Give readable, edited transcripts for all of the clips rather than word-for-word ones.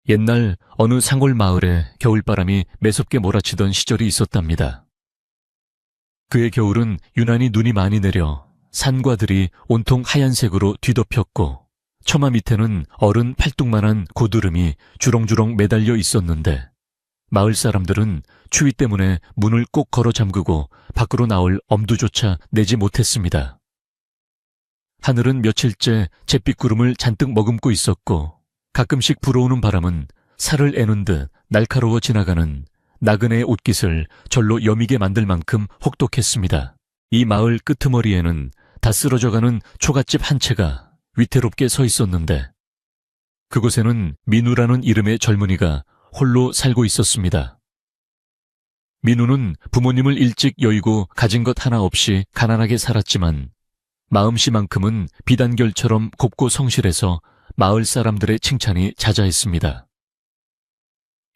옛날 어느 상골 마을에 겨울바람이 매섭게 몰아치던 시절이 있었답니다. 그의 겨울은 유난히 눈이 많이 내려 산과 들이 온통 하얀색으로 뒤덮였고 처마 밑에는 어른 팔뚝만한 고드름이 주렁주렁 매달려 있었는데 마을 사람들은 추위 때문에 문을 꼭 걸어 잠그고 밖으로 나올 엄두조차 내지 못했습니다. 하늘은 며칠째 잿빛구름을 잔뜩 머금고 있었고 가끔씩 불어오는 바람은 살을 애는 듯 날카로워 지나가는 나그네의 옷깃을 절로 여미게 만들 만큼 혹독했습니다. 이 마을 끄트머리에는 다 쓰러져가는 초가집 한 채가 위태롭게 서 있었는데 그곳에는 민우라는 이름의 젊은이가 홀로 살고 있었습니다. 민우는 부모님을 일찍 여의고 가진 것 하나 없이 가난하게 살았지만 마음씨만큼은 비단결처럼 곱고 성실해서 마을 사람들의 칭찬이 자자했습니다.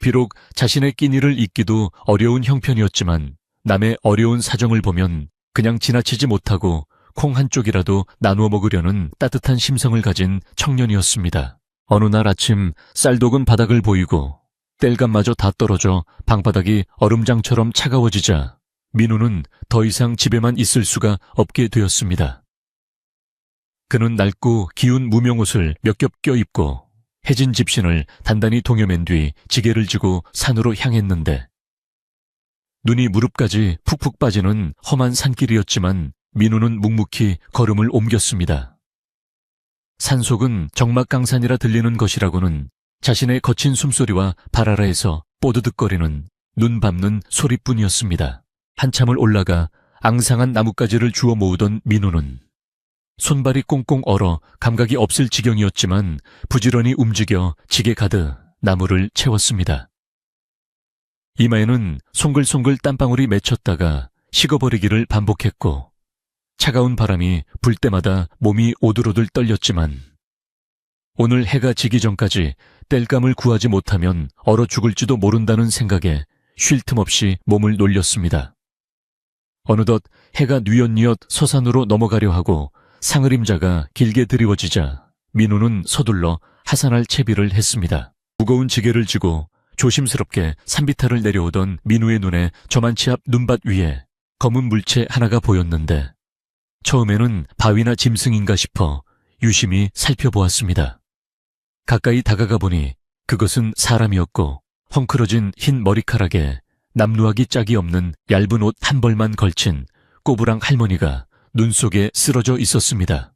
비록 자신의 끼니를 잇기도 어려운 형편이었지만 남의 어려운 사정을 보면 그냥 지나치지 못하고 콩 한 쪽이라도 나누어 먹으려는 따뜻한 심성을 가진 청년이었습니다. 어느 날 아침 쌀독은 바닥을 보이고 땔감마저 다 떨어져 방바닥이 얼음장처럼 차가워지자 민우는 더 이상 집에만 있을 수가 없게 되었습니다. 그는 낡고 기운 무명옷을 몇 겹 껴입고 해진 집신을 단단히 동여맨 뒤 지게를 지고 산으로 향했는데 눈이 무릎까지 푹푹 빠지는 험한 산길이었지만 민우는 묵묵히 걸음을 옮겼습니다. 산속은 정막강산이라 들리는 것이라고는 자신의 거친 숨소리와 발 아래에서 뽀드득거리는 눈 밟는 소리뿐이었습니다. 한참을 올라가 앙상한 나뭇가지를 주워 모으던 민우는 손발이 꽁꽁 얼어 감각이 없을 지경이었지만 부지런히 움직여 지게 가득 나무를 채웠습니다. 이마에는 송글송글 땀방울이 맺혔다가 식어버리기를 반복했고 차가운 바람이 불 때마다 몸이 오들오들 떨렸지만 오늘 해가 지기 전까지 땔감을 구하지 못하면 얼어 죽을지도 모른다는 생각에 쉴 틈 없이 몸을 놀렸습니다. 어느덧 해가 뉘엿뉘엿 서산으로 넘어가려 하고 상의림자가 길게 드리워지자 민우는 서둘러 하산할 채비를 했습니다. 무거운 지게를 지고 조심스럽게 산비탈을 내려오던 민우의 눈에 저만치 앞 눈밭 위에 검은 물체 하나가 보였는데 처음에는 바위나 짐승인가 싶어 유심히 살펴보았습니다. 가까이 다가가 보니 그것은 사람이었고 헝클어진 흰 머리카락에 남루하기 짝이 없는 얇은 옷 한 벌만 걸친 꼬부랑 할머니가 눈 속에 쓰러져 있었습니다.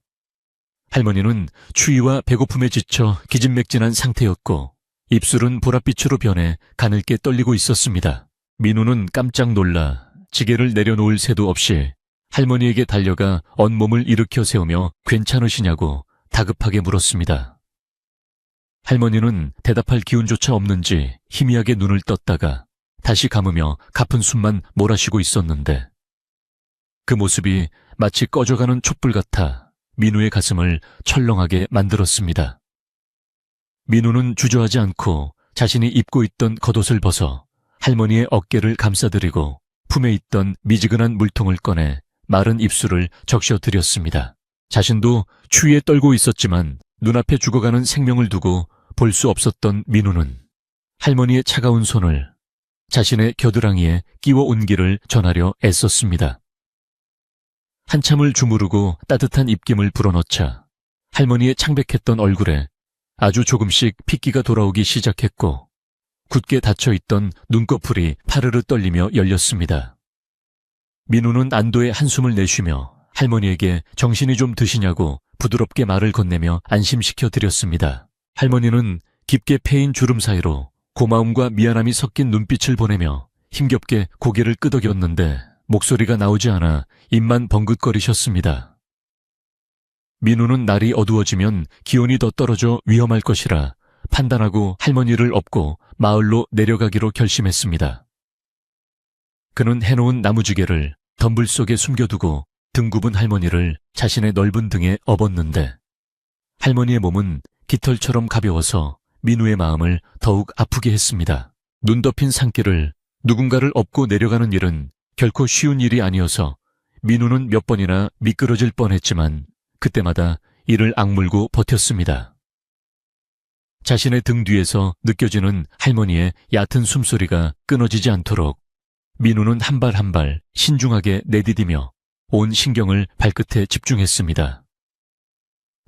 할머니는 추위와 배고픔에 지쳐 기진맥진한 상태였고 입술은 보랏빛으로 변해 가늘게 떨리고 있었습니다. 민우는 깜짝 놀라 지게를 내려놓을 새도 없이 할머니에게 달려가 온몸을 일으켜 세우며 괜찮으시냐고 다급하게 물었습니다. 할머니는 대답할 기운조차 없는지 희미하게 눈을 떴다가 다시 감으며 가쁜 숨만 몰아쉬고 있었는데 그 모습이 마치 꺼져가는 촛불 같아 민우의 가슴을 철렁하게 만들었습니다. 민우는 주저하지 않고 자신이 입고 있던 겉옷을 벗어 할머니의 어깨를 감싸드리고 품에 있던 미지근한 물통을 꺼내 마른 입술을 적셔드렸습니다. 자신도 추위에 떨고 있었지만 눈앞에 죽어가는 생명을 두고 볼 수 없었던 민우는 할머니의 차가운 손을 자신의 겨드랑이에 끼워 온기를 전하려 애썼습니다. 한참을 주무르고 따뜻한 입김을 불어넣자 할머니의 창백했던 얼굴에 아주 조금씩 핏기가 돌아오기 시작했고 굳게 닫혀있던 눈꺼풀이 파르르 떨리며 열렸습니다. 민우는 안도의 한숨을 내쉬며 할머니에게 정신이 좀 드시냐고 부드럽게 말을 건네며 안심시켜 드렸습니다. 할머니는 깊게 패인 주름 사이로 고마움과 미안함이 섞인 눈빛을 보내며 힘겹게 고개를 끄덕였는데 목소리가 나오지 않아 입만 벙긋거리셨습니다. 민우는 날이 어두워지면 기온이 더 떨어져 위험할 것이라 판단하고 할머니를 업고 마을로 내려가기로 결심했습니다. 그는 해놓은 나무지게를 덤불 속에 숨겨두고 등 굽은 할머니를 자신의 넓은 등에 업었는데 할머니의 몸은 깃털처럼 가벼워서 민우의 마음을 더욱 아프게 했습니다. 눈 덮인 산길을 누군가를 업고 내려가는 일은 결코 쉬운 일이 아니어서 민우는 몇 번이나 미끄러질 뻔했지만 그때마다 이를 악물고 버텼습니다. 자신의 등 뒤에서 느껴지는 할머니의 얕은 숨소리가 끊어지지 않도록 민우는 한 발 한 발 신중하게 내디디며 온 신경을 발끝에 집중했습니다.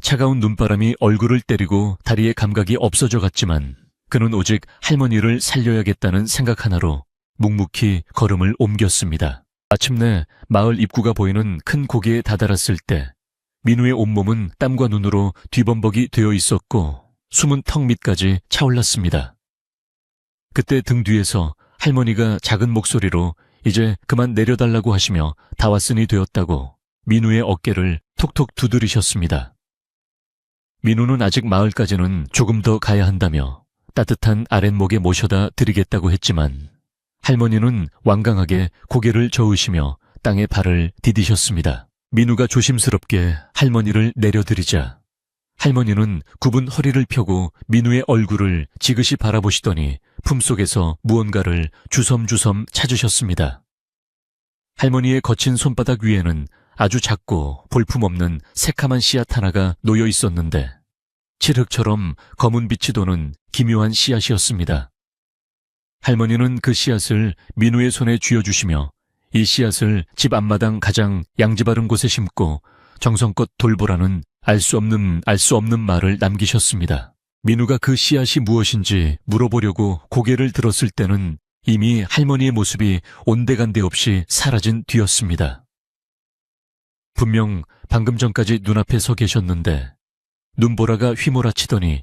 차가운 눈바람이 얼굴을 때리고 다리의 감각이 없어져 갔지만 그는 오직 할머니를 살려야겠다는 생각 하나로 묵묵히 걸음을 옮겼습니다. 마침내 마을 입구가 보이는 큰 고개에 다다랐을 때 민우의 온몸은 땀과 눈으로 뒤범벅이 되어 있었고 숨은 턱 밑까지 차올랐습니다. 그때 등 뒤에서 할머니가 작은 목소리로 이제 그만 내려달라고 하시며 다 왔으니 되었다고 민우의 어깨를 톡톡 두드리셨습니다. 민우는 아직 마을까지는 조금 더 가야 한다며 따뜻한 아랫목에 모셔다 드리겠다고 했지만 할머니는 완강하게 고개를 저으시며 땅에 발을 디디셨습니다. 민우가 조심스럽게 할머니를 내려드리자 할머니는 굽은 허리를 펴고 민우의 얼굴을 지그시 바라보시더니 품속에서 무언가를 주섬주섬 찾으셨습니다. 할머니의 거친 손바닥 위에는 아주 작고 볼품없는 새카만 씨앗 하나가 놓여 있었는데 칠흑처럼 검은 빛이 도는 기묘한 씨앗이었습니다. 할머니는 그 씨앗을 민우의 손에 쥐어주시며 이 씨앗을 집 앞마당 가장 양지 바른 곳에 심고 정성껏 돌보라는 알 수 없는 말을 남기셨습니다. 민우가 그 씨앗이 무엇인지 물어보려고 고개를 들었을 때는 이미 할머니의 모습이 온데간데 없이 사라진 뒤였습니다. 분명 방금 전까지 눈앞에 서 계셨는데 눈보라가 휘몰아치더니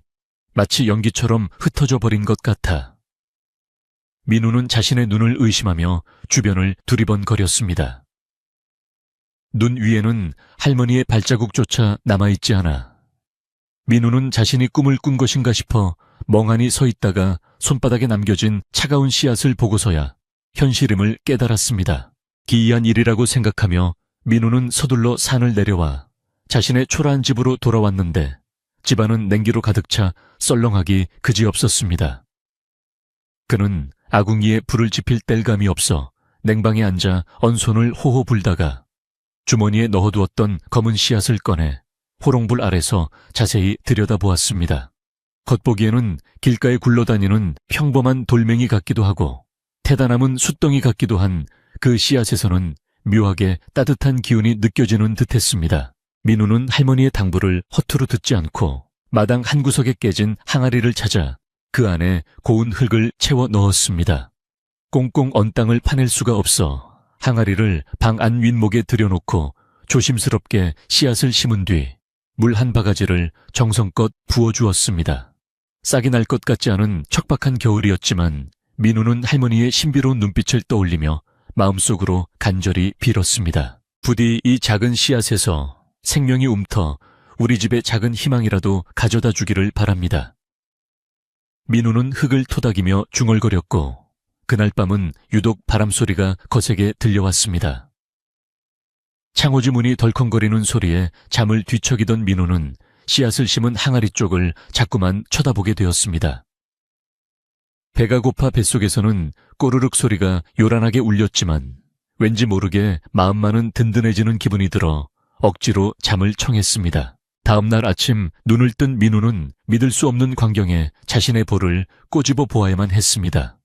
마치 연기처럼 흩어져 버린 것 같아 민우는 자신의 눈을 의심하며 주변을 두리번거렸습니다. 눈 위에는 할머니의 발자국조차 남아있지 않아 민우는 자신이 꿈을 꾼 것인가 싶어 멍하니 서 있다가 손바닥에 남겨진 차가운 씨앗을 보고서야 현실임을 깨달았습니다. 기이한 일이라고 생각하며 민우는 서둘러 산을 내려와 자신의 초라한 집으로 돌아왔는데 집안은 냉기로 가득 차 썰렁하기 그지없었습니다. 그는 아궁이에 불을 지필 뗄감이 없어 냉방에 앉아 언손을 호호 불다가 주머니에 넣어두었던 검은 씨앗을 꺼내 호롱불 아래서 자세히 들여다보았습니다. 겉보기에는 길가에 굴러다니는 평범한 돌멩이 같기도 하고 태다남은 숫덩이 같기도 한 그 씨앗에서는 묘하게 따뜻한 기운이 느껴지는 듯했습니다. 민우는 할머니의 당부를 허투루 듣지 않고 마당 한 구석에 깨진 항아리를 찾아 그 안에 고운 흙을 채워 넣었습니다. 꽁꽁 언 땅을 파낼 수가 없어 항아리를 방 안 윗목에 들여놓고 조심스럽게 씨앗을 심은 뒤 물 한 바가지를 정성껏 부어주었습니다. 싹이 날 것 같지 않은 척박한 겨울이었지만 민우는 할머니의 신비로운 눈빛을 떠올리며 마음속으로 간절히 빌었습니다. 부디 이 작은 씨앗에서 생명이 움터 우리 집의 작은 희망이라도 가져다 주기를 바랍니다. 민우는 흙을 토닥이며 중얼거렸고 그날 밤은 유독 바람소리가 거세게 들려왔습니다. 창호지 문이 덜컹거리는 소리에 잠을 뒤척이던 민우는 씨앗을 심은 항아리 쪽을 자꾸만 쳐다보게 되었습니다. 배가 고파 뱃속에서는 꼬르륵 소리가 요란하게 울렸지만 왠지 모르게 마음만은 든든해지는 기분이 들어 억지로 잠을 청했습니다. 다음 날 아침 눈을 뜬 민우는 믿을 수 없는 광경에 자신의 볼을 꼬집어 보아야만 했습니다.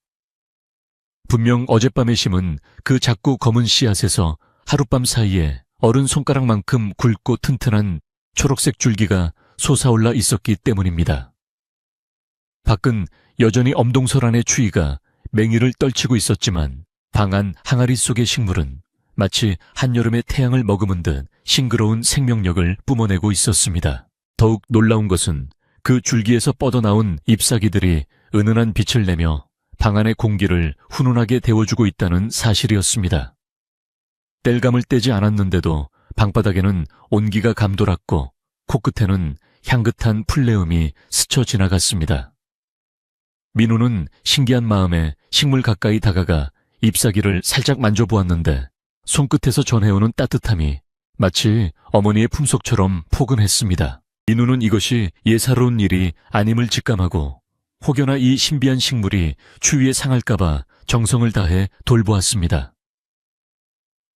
분명 어젯밤에 심은 그 작고 검은 씨앗에서 하룻밤 사이에 어른 손가락만큼 굵고 튼튼한 초록색 줄기가 솟아올라 있었기 때문입니다. 밖은 여전히 엄동설한의 추위가 맹위를 떨치고 있었지만 방 안 항아리 속의 식물은 마치 한여름의 태양을 머금은 듯 싱그러운 생명력을 뿜어내고 있었습니다. 더욱 놀라운 것은 그 줄기에서 뻗어나온 잎사귀들이 은은한 빛을 내며 방 안의 공기를 훈훈하게 데워주고 있다는 사실이었습니다. 뗄감을 떼지 않았는데도 방바닥에는 온기가 감돌았고 코끝에는 향긋한 풀내음이 스쳐 지나갔습니다. 민우는 신기한 마음에 식물 가까이 다가가 잎사귀를 살짝 만져보았는데 손끝에서 전해오는 따뜻함이 마치 어머니의 품속처럼 포근했습니다. 민우는 이것이 예사로운 일이 아님을 직감하고 혹여나 이 신비한 식물이 추위에 상할까봐 정성을 다해 돌보았습니다.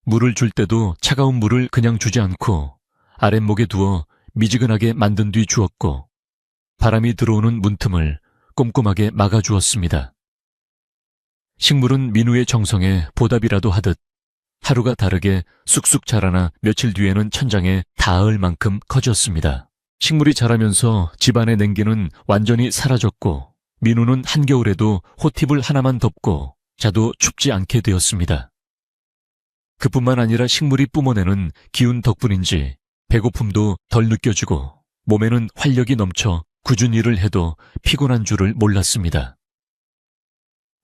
물을 줄 때도 차가운 물을 그냥 주지 않고 아랫목에 두어 미지근하게 만든 뒤 주었고 바람이 들어오는 문틈을 꼼꼼하게 막아주었습니다. 식물은 민우의 정성에 보답이라도 하듯 하루가 다르게 쑥쑥 자라나 며칠 뒤에는 천장에 닿을 만큼 커졌습니다. 식물이 자라면서 집안의 냉기는 완전히 사라졌고 민우는 한겨울에도 호팁을 하나만 덮고 자도 춥지 않게 되었습니다. 그뿐만 아니라 식물이 뿜어내는 기운 덕분인지 배고픔도 덜 느껴지고 몸에는 활력이 넘쳐 굳은 일을 해도 피곤한 줄을 몰랐습니다.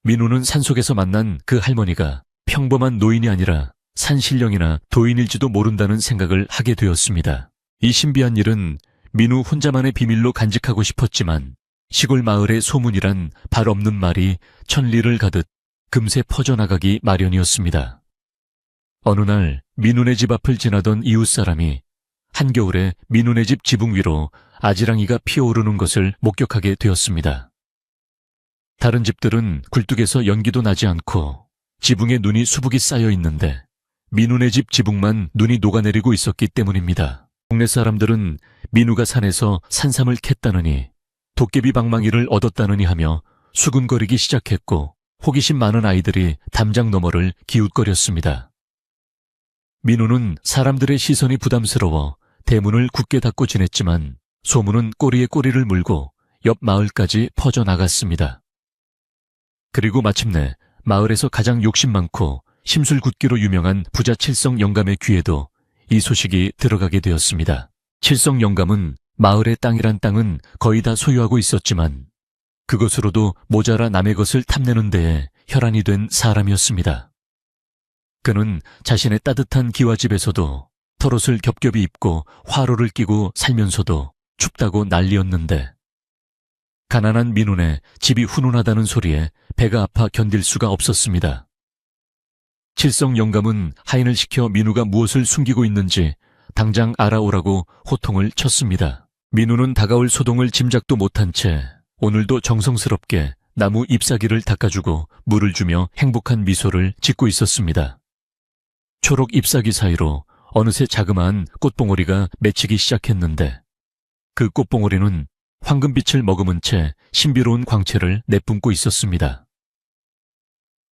민우는 산속에서 만난 그 할머니가 평범한 노인이 아니라 산신령이나 도인일지도 모른다는 생각을 하게 되었습니다. 이 신비한 일은 민우 혼자만의 비밀로 간직하고 싶었지만 시골 마을의 소문이란 발 없는 말이 천리를 가듯 금세 퍼져나가기 마련이었습니다. 어느 날 민우네 집 앞을 지나던 이웃사람이 한겨울에 민우네 집 지붕 위로 아지랑이가 피어오르는 것을 목격하게 되었습니다. 다른 집들은 굴뚝에서 연기도 나지 않고 지붕에 눈이 수북이 쌓여 있는데 민우네 집 지붕만 눈이 녹아내리고 있었기 때문입니다. 동네 사람들은 민우가 산에서 산삼을 캤다느니 도깨비 방망이를 얻었다느니 하며 수군거리기 시작했고 호기심 많은 아이들이 담장 너머를 기웃거렸습니다. 민우는 사람들의 시선이 부담스러워 대문을 굳게 닫고 지냈지만 소문은 꼬리에 꼬리를 물고 옆 마을까지 퍼져나갔습니다. 그리고 마침내 마을에서 가장 욕심 많고 심술궂기로 유명한 부자 칠성 영감의 귀에도 이 소식이 들어가게 되었습니다. 칠성 영감은 마을의 땅이란 땅은 거의 다 소유하고 있었지만 그것으로도 모자라 남의 것을 탐내는 데에 혈안이 된 사람이었습니다. 그는 자신의 따뜻한 기와집에서도 털옷을 겹겹이 입고 화로를 끼고 살면서도 춥다고 난리였는데 가난한 민훈의 집이 훈훈하다는 소리에 배가 아파 견딜 수가 없었습니다. 칠성 영감은 하인을 시켜 민우가 무엇을 숨기고 있는지 당장 알아오라고 호통을 쳤습니다. 민우는 다가올 소동을 짐작도 못한 채 오늘도 정성스럽게 나무 잎사귀를 닦아주고 물을 주며 행복한 미소를 짓고 있었습니다. 초록 잎사귀 사이로 어느새 자그마한 꽃봉오리가 맺히기 시작했는데 그 꽃봉오리는 황금빛을 머금은 채 신비로운 광채를 내뿜고 있었습니다.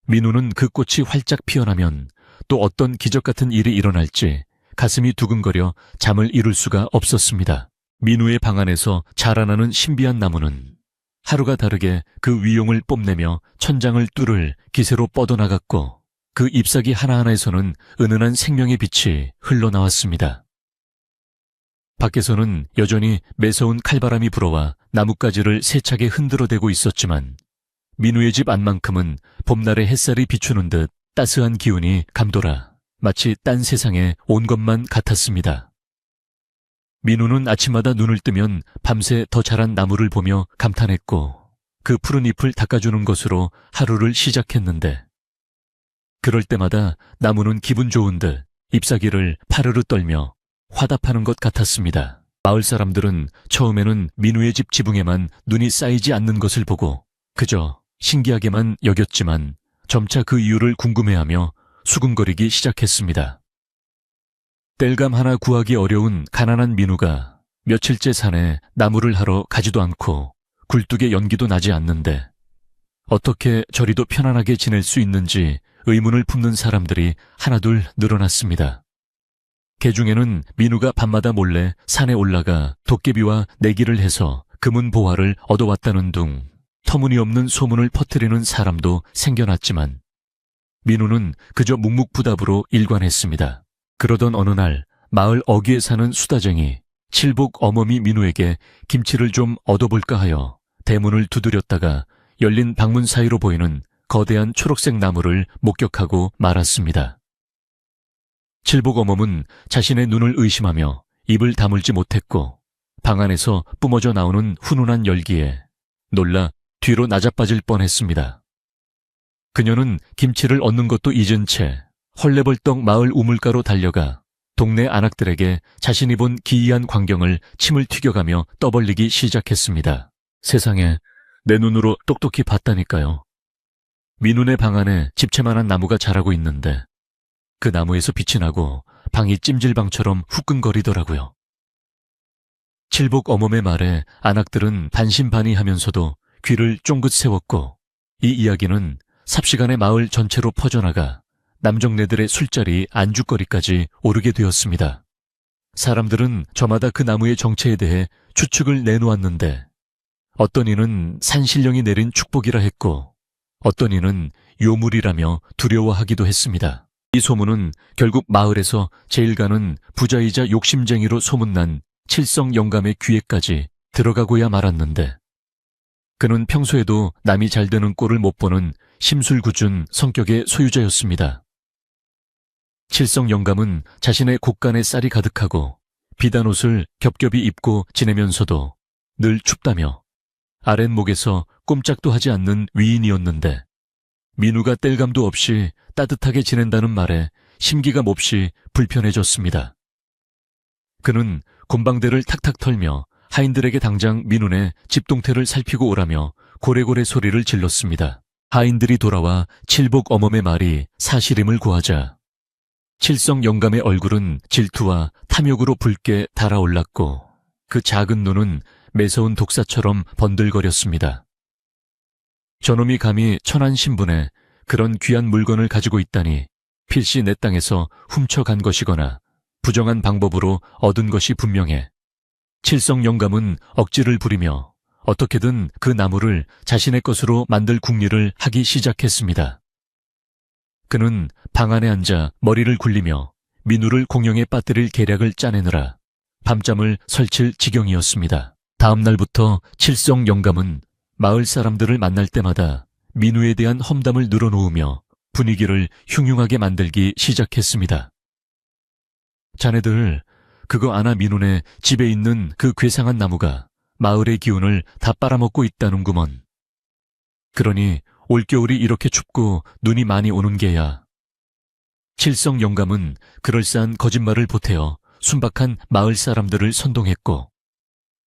민우는 그 꽃이 활짝 피어나면 또 어떤 기적 같은 일이 일어날지 가슴이 두근거려 잠을 이룰 수가 없었습니다. 민우의 방 안에서 자라나는 신비한 나무는 하루가 다르게 그 위용을 뽐내며 천장을 뚫을 기세로 뻗어나갔고 그 잎사귀 하나하나에서는 은은한 생명의 빛이 흘러나왔습니다. 밖에서는 여전히 매서운 칼바람이 불어와 나뭇가지를 세차게 흔들어대고 있었지만 민우의 집 안만큼은 봄날의 햇살이 비추는 듯 따스한 기운이 감돌아 마치 딴 세상에 온 것만 같았습니다. 민우는 아침마다 눈을 뜨면 밤새 더 자란 나무를 보며 감탄했고 그 푸른 잎을 닦아주는 것으로 하루를 시작했는데 그럴 때마다 나무는 기분 좋은 듯 잎사귀를 파르르 떨며 화답하는 것 같았습니다. 마을 사람들은 처음에는 민우의 집 지붕에만 눈이 쌓이지 않는 것을 보고 그저 신기하게만 여겼지만 점차 그 이유를 궁금해하며 수군거리기 시작했습니다. 땔감 하나 구하기 어려운 가난한 민우가 며칠째 산에 나무를 하러 가지도 않고 굴뚝에 연기도 나지 않는데 어떻게 저리도 편안하게 지낼 수 있는지 의문을 품는 사람들이 하나둘 늘어났습니다. 개 중에는 민우가 밤마다 몰래 산에 올라가 도깨비와 내기를 해서 금은 보화를 얻어왔다는 둥 터무니없는 소문을 퍼뜨리는 사람도 생겨났지만 민우는 그저 묵묵부답으로 일관했습니다. 그러던 어느 날 마을 어귀에 사는 수다쟁이 칠복 어머니 민우에게 김치를 좀 얻어볼까 하여 대문을 두드렸다가 열린 방문 사이로 보이는 거대한 초록색 나무를 목격하고 말았습니다. 칠복 어멈은 자신의 눈을 의심하며 입을 다물지 못했고 방 안에서 뿜어져 나오는 훈훈한 열기에 놀라 뒤로 나자빠질 뻔했습니다. 그녀는 김치를 얻는 것도 잊은 채 헐레벌떡 마을 우물가로 달려가 동네 안악들에게 자신이 본 기이한 광경을 침을 튀겨가며 떠벌리기 시작했습니다. 세상에, 내 눈으로 똑똑히 봤다니까요. 민훈의 방 안에 집채만한 나무가 자라고 있는데 그 나무에서 빛이 나고 방이 찜질방처럼 후끈거리더라고요. 칠복 어멈의 말에 안악들은 반신반의하면서도 귀를 쫑긋 세웠고, 이 이야기는 삽시간에 마을 전체로 퍼져나가 남정네들의 술자리 안주거리까지 오르게 되었습니다. 사람들은 저마다 그 나무의 정체에 대해 추측을 내놓았는데, 어떤 이는 산신령이 내린 축복이라 했고, 어떤 이는 요물이라며 두려워하기도 했습니다. 이 소문은 결국 마을에서 제일 가는 부자이자 욕심쟁이로 소문난 칠성 영감의 귀에까지 들어가고야 말았는데, 그는 평소에도 남이 잘 되는 꼴을 못 보는 심술궂은 성격의 소유자였습니다. 칠성 영감은 자신의 곳간에 쌀이 가득하고 비단 옷을 겹겹이 입고 지내면서도 늘 춥다며 아랫목에서 꼼짝도 하지 않는 위인이었는데, 민우가 뗄감도 없이 따뜻하게 지낸다는 말에 심기가 몹시 불편해졌습니다. 그는 곤방대를 탁탁 털며 하인들에게 당장 민운의 집동태를 살피고 오라며 고래고래 소리를 질렀습니다. 하인들이 돌아와 칠복 어멈의 말이 사실임을 고하자 칠성 영감의 얼굴은 질투와 탐욕으로 붉게 달아올랐고, 그 작은 눈은 매서운 독사처럼 번들거렸습니다. 저놈이 감히 천한 신분에 그런 귀한 물건을 가지고 있다니 필시 내 땅에서 훔쳐간 것이거나 부정한 방법으로 얻은 것이 분명해. 칠성 영감은 억지를 부리며 어떻게든 그 나무를 자신의 것으로 만들 궁리를 하기 시작했습니다. 그는 방 안에 앉아 머리를 굴리며 민우를 공영에 빠뜨릴 계략을 짜내느라 밤잠을 설칠 지경이었습니다. 다음 날부터 칠성 영감은 마을 사람들을 만날 때마다 민우에 대한 험담을 늘어놓으며 분위기를 흉흉하게 만들기 시작했습니다. 자네들, 그거 아나 민우네 집에 있는 그 괴상한 나무가 마을의 기운을 다 빨아먹고 있다는구먼. 그러니 올겨울이 이렇게 춥고 눈이 많이 오는 게야. 칠성 영감은 그럴싸한 거짓말을 보태어 순박한 마을 사람들을 선동했고,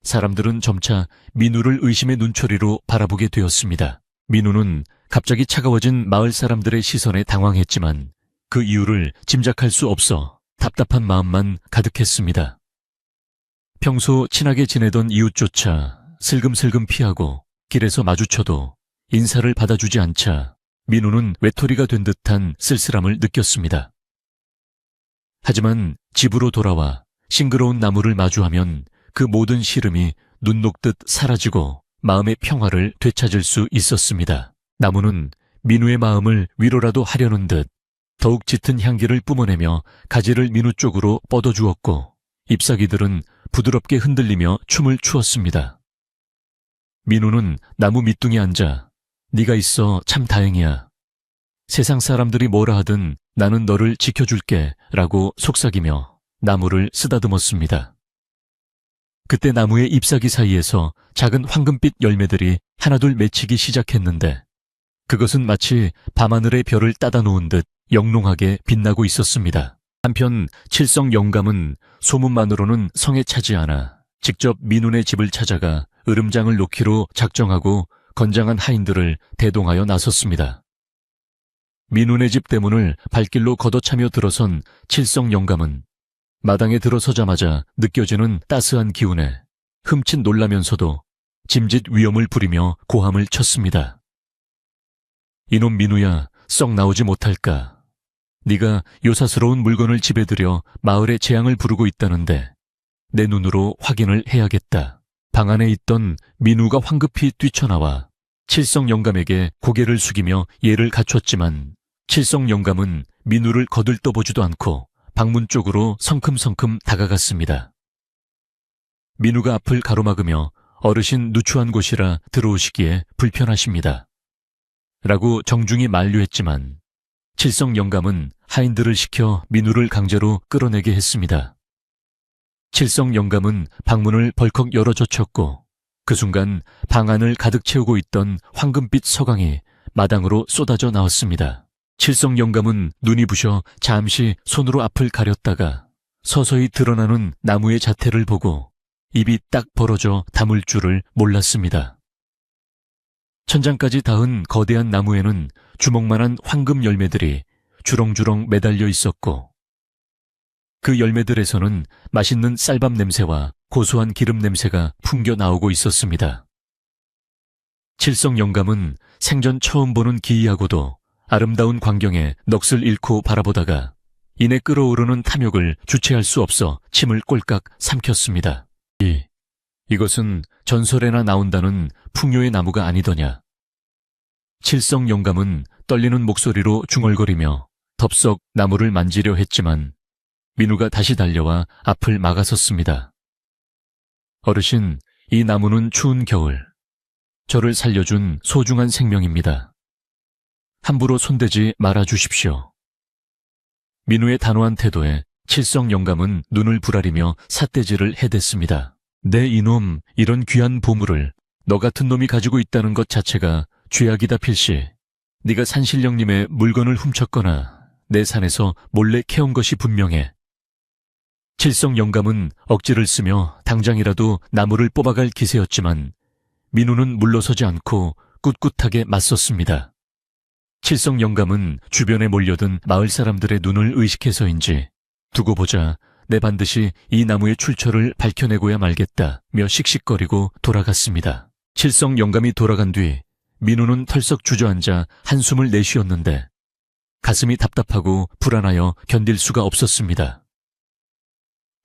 사람들은 점차 민우를 의심의 눈초리로 바라보게 되었습니다. 민우는 갑자기 차가워진 마을 사람들의 시선에 당황했지만 그 이유를 짐작할 수 없어 답답한 마음만 가득했습니다. 평소 친하게 지내던 이웃조차 슬금슬금 피하고 길에서 마주쳐도 인사를 받아주지 않자 민우는 외톨이가 된 듯한 쓸쓸함을 느꼈습니다. 하지만 집으로 돌아와 싱그러운 나무를 마주하면 그 모든 시름이 눈 녹듯 사라지고 마음의 평화를 되찾을 수 있었습니다. 나무는 민우의 마음을 위로라도 하려는 듯 더욱 짙은 향기를 뿜어내며 가지를 민우 쪽으로 뻗어주었고, 잎사귀들은 부드럽게 흔들리며 춤을 추었습니다. 민우는 나무 밑둥에 앉아 네가 있어 참 다행이야. 세상 사람들이 뭐라 하든 나는 너를 지켜줄게 라고 속삭이며 나무를 쓰다듬었습니다. 그때 나무의 잎사귀 사이에서 작은 황금빛 열매들이 하나둘 맺히기 시작했는데, 그것은 마치 밤하늘의 별을 따다 놓은 듯 영롱하게 빛나고 있었습니다. 한편 칠성 영감은 소문만으로는 성에 차지 않아 직접 민운의 집을 찾아가 으름장을 놓기로 작정하고 건장한 하인들을 대동하여 나섰습니다. 민운의 집 대문을 발길로 걷어차며 들어선 칠성 영감은 마당에 들어서자마자 느껴지는 따스한 기운에 흠칫 놀라면서도 짐짓 위엄을 부리며 고함을 쳤습니다. 이놈 민우야, 썩 나오지 못할까? 네가 요사스러운 물건을 집에 들여 마을에 재앙을 부르고 있다는데 내 눈으로 확인을 해야겠다. 방 안에 있던 민우가 황급히 뛰쳐나와 칠성 영감에게 고개를 숙이며 예를 갖췄지만, 칠성 영감은 민우를 거들떠보지도 않고 방문 쪽으로 성큼성큼 다가갔습니다. 민우가 앞을 가로막으며 어르신 누추한 곳이라 들어오시기에 불편하십니다. 라고 정중히 만류했지만 칠성 영감은 하인들을 시켜 민우를 강제로 끌어내게 했습니다. 칠성 영감은 방문을 벌컥 열어젖혔고, 그 순간 방 안을 가득 채우고 있던 황금빛 서광이 마당으로 쏟아져 나왔습니다. 칠성 영감은 눈이 부셔 잠시 손으로 앞을 가렸다가 서서히 드러나는 나무의 자태를 보고 입이 딱 벌어져 다물 줄을 몰랐습니다. 천장까지 닿은 거대한 나무에는 주먹만한 황금 열매들이 주렁주렁 매달려 있었고, 그 열매들에서는 맛있는 쌀밥 냄새와 고소한 기름 냄새가 풍겨 나오고 있었습니다. 칠성 영감은 생전 처음 보는 기이하고도 아름다운 광경에 넋을 잃고 바라보다가 이내 끓어오르는 탐욕을 주체할 수 없어 침을 꼴깍 삼켰습니다. 이것은 전설에나 나온다는 풍요의 나무가 아니더냐. 칠성 영감은 떨리는 목소리로 중얼거리며 덥석 나무를 만지려 했지만 민우가 다시 달려와 앞을 막아섰습니다. 어르신, 이 나무는 추운 겨울, 저를 살려준 소중한 생명입니다. 함부로 손대지 말아 주십시오. 민우의 단호한 태도에 칠성 영감은 눈을 부라리며 삿대질을 해댔습니다. 내 이놈, 이런 귀한 보물을 너 같은 놈이 가지고 있다는 것 자체가 죄악이다 필시. 네가 산신령님의 물건을 훔쳤거나 내 산에서 몰래 캐온 것이 분명해. 칠성 영감은 억지를 쓰며 당장이라도 나무를 뽑아갈 기세였지만 민우는 물러서지 않고 꿋꿋하게 맞섰습니다. 칠성 영감은 주변에 몰려든 마을 사람들의 눈을 의식해서인지 두고 보자 내 반드시 이 나무의 출처를 밝혀내고야 말겠다며 씩씩거리고 돌아갔습니다. 칠성 영감이 돌아간 뒤 민우는 털썩 주저앉아 한숨을 내쉬었는데 가슴이 답답하고 불안하여 견딜 수가 없었습니다.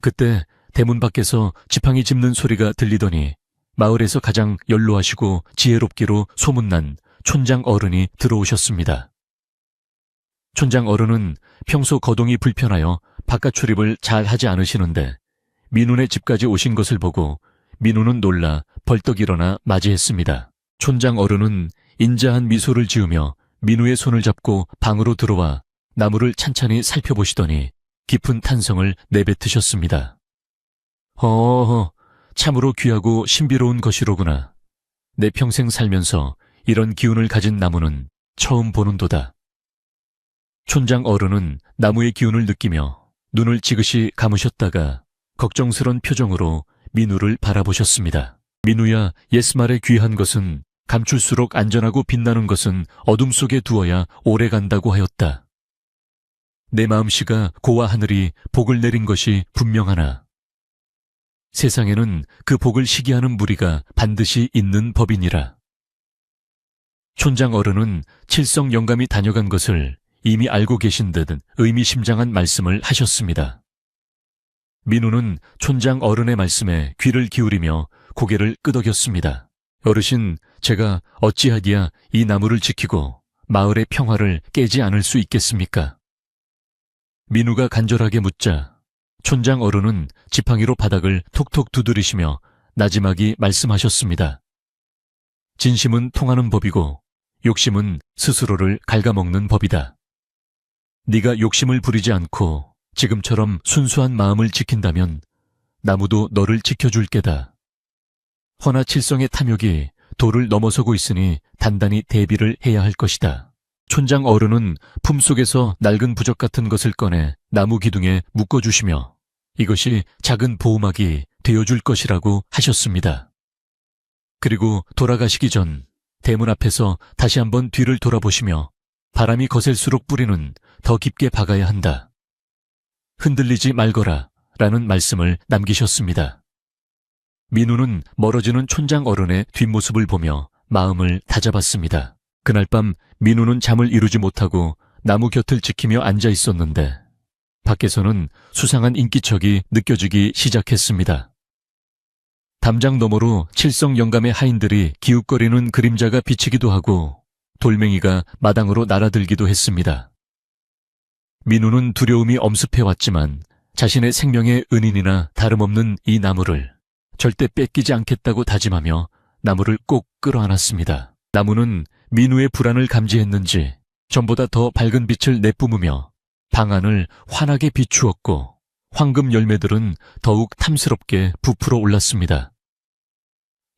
그때 대문 밖에서 지팡이 짚는 소리가 들리더니 마을에서 가장 연로하시고 지혜롭기로 소문난 촌장 어른이 들어오셨습니다. 촌장 어른은 평소 거동이 불편하여 바깥 출입을 잘 하지 않으시는데 민우네 집까지 오신 것을 보고 민우는 놀라 벌떡 일어나 맞이했습니다. 촌장 어른은 인자한 미소를 지으며 민우의 손을 잡고 방으로 들어와 나무를 찬찬히 살펴보시더니 깊은 탄성을 내뱉으셨습니다. 참으로 귀하고 신비로운 것이로구나. 내 평생 살면서 이런 기운을 가진 나무는 처음 보는도다. 촌장 어른은 나무의 기운을 느끼며 눈을 지그시 감으셨다가 걱정스런 표정으로 민우를 바라보셨습니다. 민우야, 옛말에 귀한 것은 감출수록 안전하고 빛나는 것은 어둠 속에 두어야 오래 간다고 하였다. 내 마음씨가 고와 하늘이 복을 내린 것이 분명하나 세상에는 그 복을 시기하는 무리가 반드시 있는 법이니라. 촌장 어른은 칠성 영감이 다녀간 것을 이미 알고 계신 듯 의미심장한 말씀을 하셨습니다. 민우는 촌장 어른의 말씀에 귀를 기울이며 고개를 끄덕였습니다. 어르신, 제가 어찌하디야 이 나무를 지키고 마을의 평화를 깨지 않을 수 있겠습니까? 민우가 간절하게 묻자 촌장 어른은 지팡이로 바닥을 톡톡 두드리시며 나지막이 말씀하셨습니다. 진심은 통하는 법이고 욕심은 스스로를 갉아먹는 법이다. 네가 욕심을 부리지 않고 지금처럼 순수한 마음을 지킨다면 나무도 너를 지켜줄 게다. 허나 칠성의 탐욕이 도를 넘어서고 있으니 단단히 대비를 해야 할 것이다. 촌장 어른은 품속에서 낡은 부적 같은 것을 꺼내 나무 기둥에 묶어주시며 이것이 작은 보호막이 되어줄 것이라고 하셨습니다. 그리고 돌아가시기 전 대문 앞에서 다시 한번 뒤를 돌아보시며 바람이 거셀수록 뿌리는 더 깊게 박아야 한다. 흔들리지 말거라 라는 말씀을 남기셨습니다. 민우는 멀어지는 촌장 어른의 뒷모습을 보며 마음을 다잡았습니다. 그날 밤 민우는 잠을 이루지 못하고 나무 곁을 지키며 앉아 있었는데 밖에서는 수상한 인기척이 느껴지기 시작했습니다. 담장 너머로 칠성 영감의 하인들이 기웃거리는 그림자가 비치기도 하고 돌멩이가 마당으로 날아들기도 했습니다. 민우는 두려움이 엄습해왔지만 자신의 생명의 은인이나 다름없는 이 나무를 절대 뺏기지 않겠다고 다짐하며 나무를 꼭 끌어안았습니다. 나무는 민우의 불안을 감지했는지 전보다 더 밝은 빛을 내뿜으며 방 안을 환하게 비추었고 황금 열매들은 더욱 탐스럽게 부풀어 올랐습니다.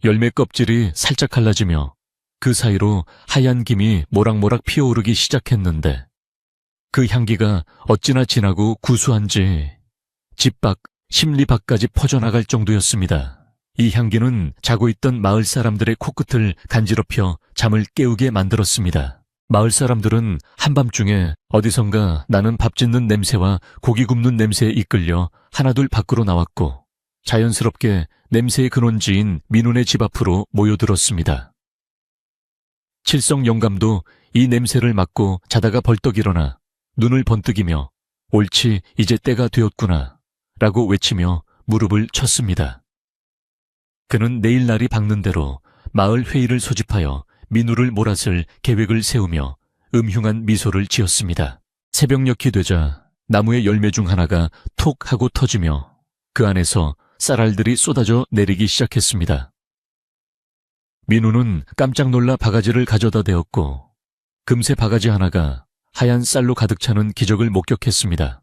열매 껍질이 살짝 갈라지며 그 사이로 하얀 김이 모락모락 피어오르기 시작했는데 그 향기가 어찌나 진하고 구수한지 집 밖, 심리 밖까지 퍼져나갈 정도였습니다. 이 향기는 자고 있던 마을 사람들의 코끝을 간지럽혀 잠을 깨우게 만들었습니다. 마을 사람들은 한밤중에 어디선가 나는 밥 짓는 냄새와 고기 굽는 냄새에 이끌려 하나둘 밖으로 나왔고 자연스럽게 냄새의 근원지인 민훈의 집 앞으로 모여들었습니다. 칠성 영감도 이 냄새를 맡고 자다가 벌떡 일어나 눈을 번뜩이며 옳지 이제 때가 되었구나 라고 외치며 무릎을 쳤습니다. 그는 내일 날이 밝는 대로 마을 회의를 소집하여 민우를 몰아쓸 계획을 세우며 음흉한 미소를 지었습니다. 새벽녘이 되자 나무의 열매 중 하나가 톡 하고 터지며 그 안에서 쌀알들이 쏟아져 내리기 시작했습니다. 민우는 깜짝 놀라 바가지를 가져다 대었고 금세 바가지 하나가 하얀 쌀로 가득 차는 기적을 목격했습니다.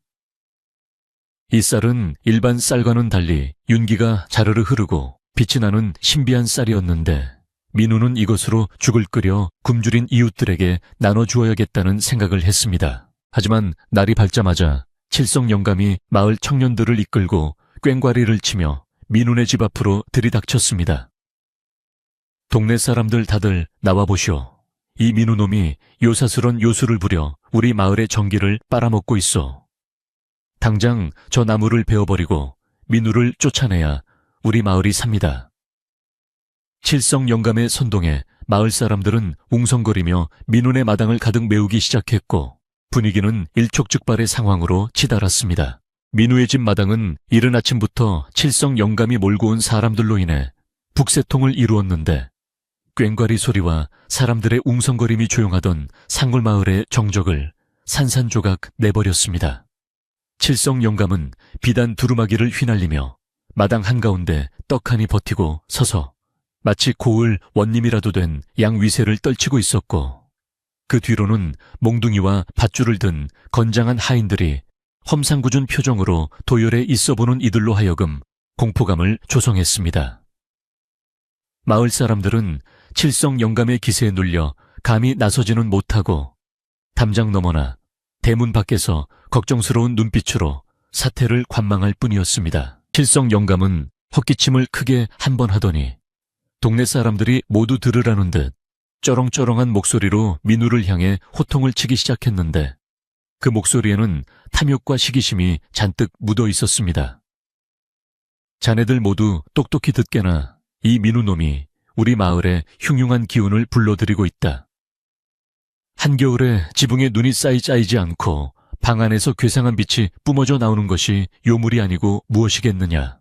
이 쌀은 일반 쌀과는 달리 윤기가 자르르 흐르고 빛이 나는 신비한 쌀이었는데 민우는 이것으로 죽을 끓여 굶주린 이웃들에게 나눠주어야겠다는 생각을 했습니다. 하지만 날이 밝자마자 칠성 영감이 마을 청년들을 이끌고 꽹과리를 치며 민훈의 집 앞으로 들이닥쳤습니다. 동네 사람들 다들 나와보시오. 이 민우놈이 요사스런 요술을 부려 우리 마을의 전기를 빨아먹고 있어. 당장 저 나무를 베어버리고 민우를 쫓아내야 우리 마을이 삽니다. 칠성 영감의 선동에 마을 사람들은 웅성거리며 민훈의 마당을 가득 메우기 시작했고 분위기는 일촉즉발의 상황으로 치달았습니다. 민우의 집 마당은 이른 아침부터 칠성 영감이 몰고 온 사람들로 인해 북새통을 이루었는데 꽹과리 소리와 사람들의 웅성거림이 조용하던 상골마을의 정적을 산산조각 내버렸습니다. 칠성 영감은 비단 두루마기를 휘날리며 마당 한가운데 떡하니 버티고 서서 마치 고을 원님이라도 된 양위세를 떨치고 있었고 그 뒤로는 몽둥이와 밧줄을 든 건장한 하인들이 험상궂은 표정으로 도열에 있어보는 이들로 하여금 공포감을 조성했습니다. 마을 사람들은 칠성 영감의 기세에 눌려 감히 나서지는 못하고 담장 너머나 대문 밖에서 걱정스러운 눈빛으로 사태를 관망할 뿐이었습니다. 칠성 영감은 헛기침을 크게 한 번 하더니 동네 사람들이 모두 들으라는 듯 쩌렁쩌렁한 목소리로 민우를 향해 호통을 치기 시작했는데 그 목소리에는 탐욕과 시기심이 잔뜩 묻어 있었습니다. 자네들 모두 똑똑히 듣게나 이 민우놈이 우리 마을에 흉흉한 기운을 불러들이고 있다. 한겨울에 지붕에 눈이 쌓이지 않고 방 안에서 괴상한 빛이 뿜어져 나오는 것이 요물이 아니고 무엇이겠느냐.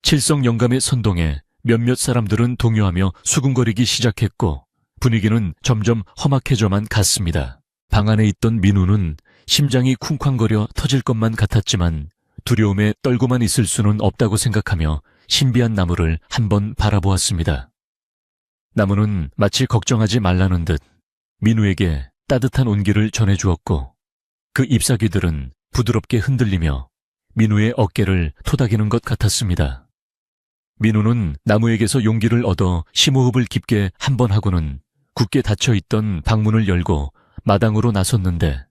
칠성 영감의 선동에 몇몇 사람들은 동요하며 수군거리기 시작했고 분위기는 점점 험악해져만 갔습니다. 방 안에 있던 민우는 심장이 쿵쾅거려 터질 것만 같았지만 두려움에 떨고만 있을 수는 없다고 생각하며 신비한 나무를 한번 바라보았습니다. 나무는 마치 걱정하지 말라는 듯 민우에게 따뜻한 온기를 전해주었고 그 잎사귀들은 부드럽게 흔들리며 민우의 어깨를 토닥이는 것 같았습니다. 민우는 나무에게서 용기를 얻어 심호흡을 깊게 한 번 하고는 굳게 닫혀있던 방문을 열고 마당으로 나섰는데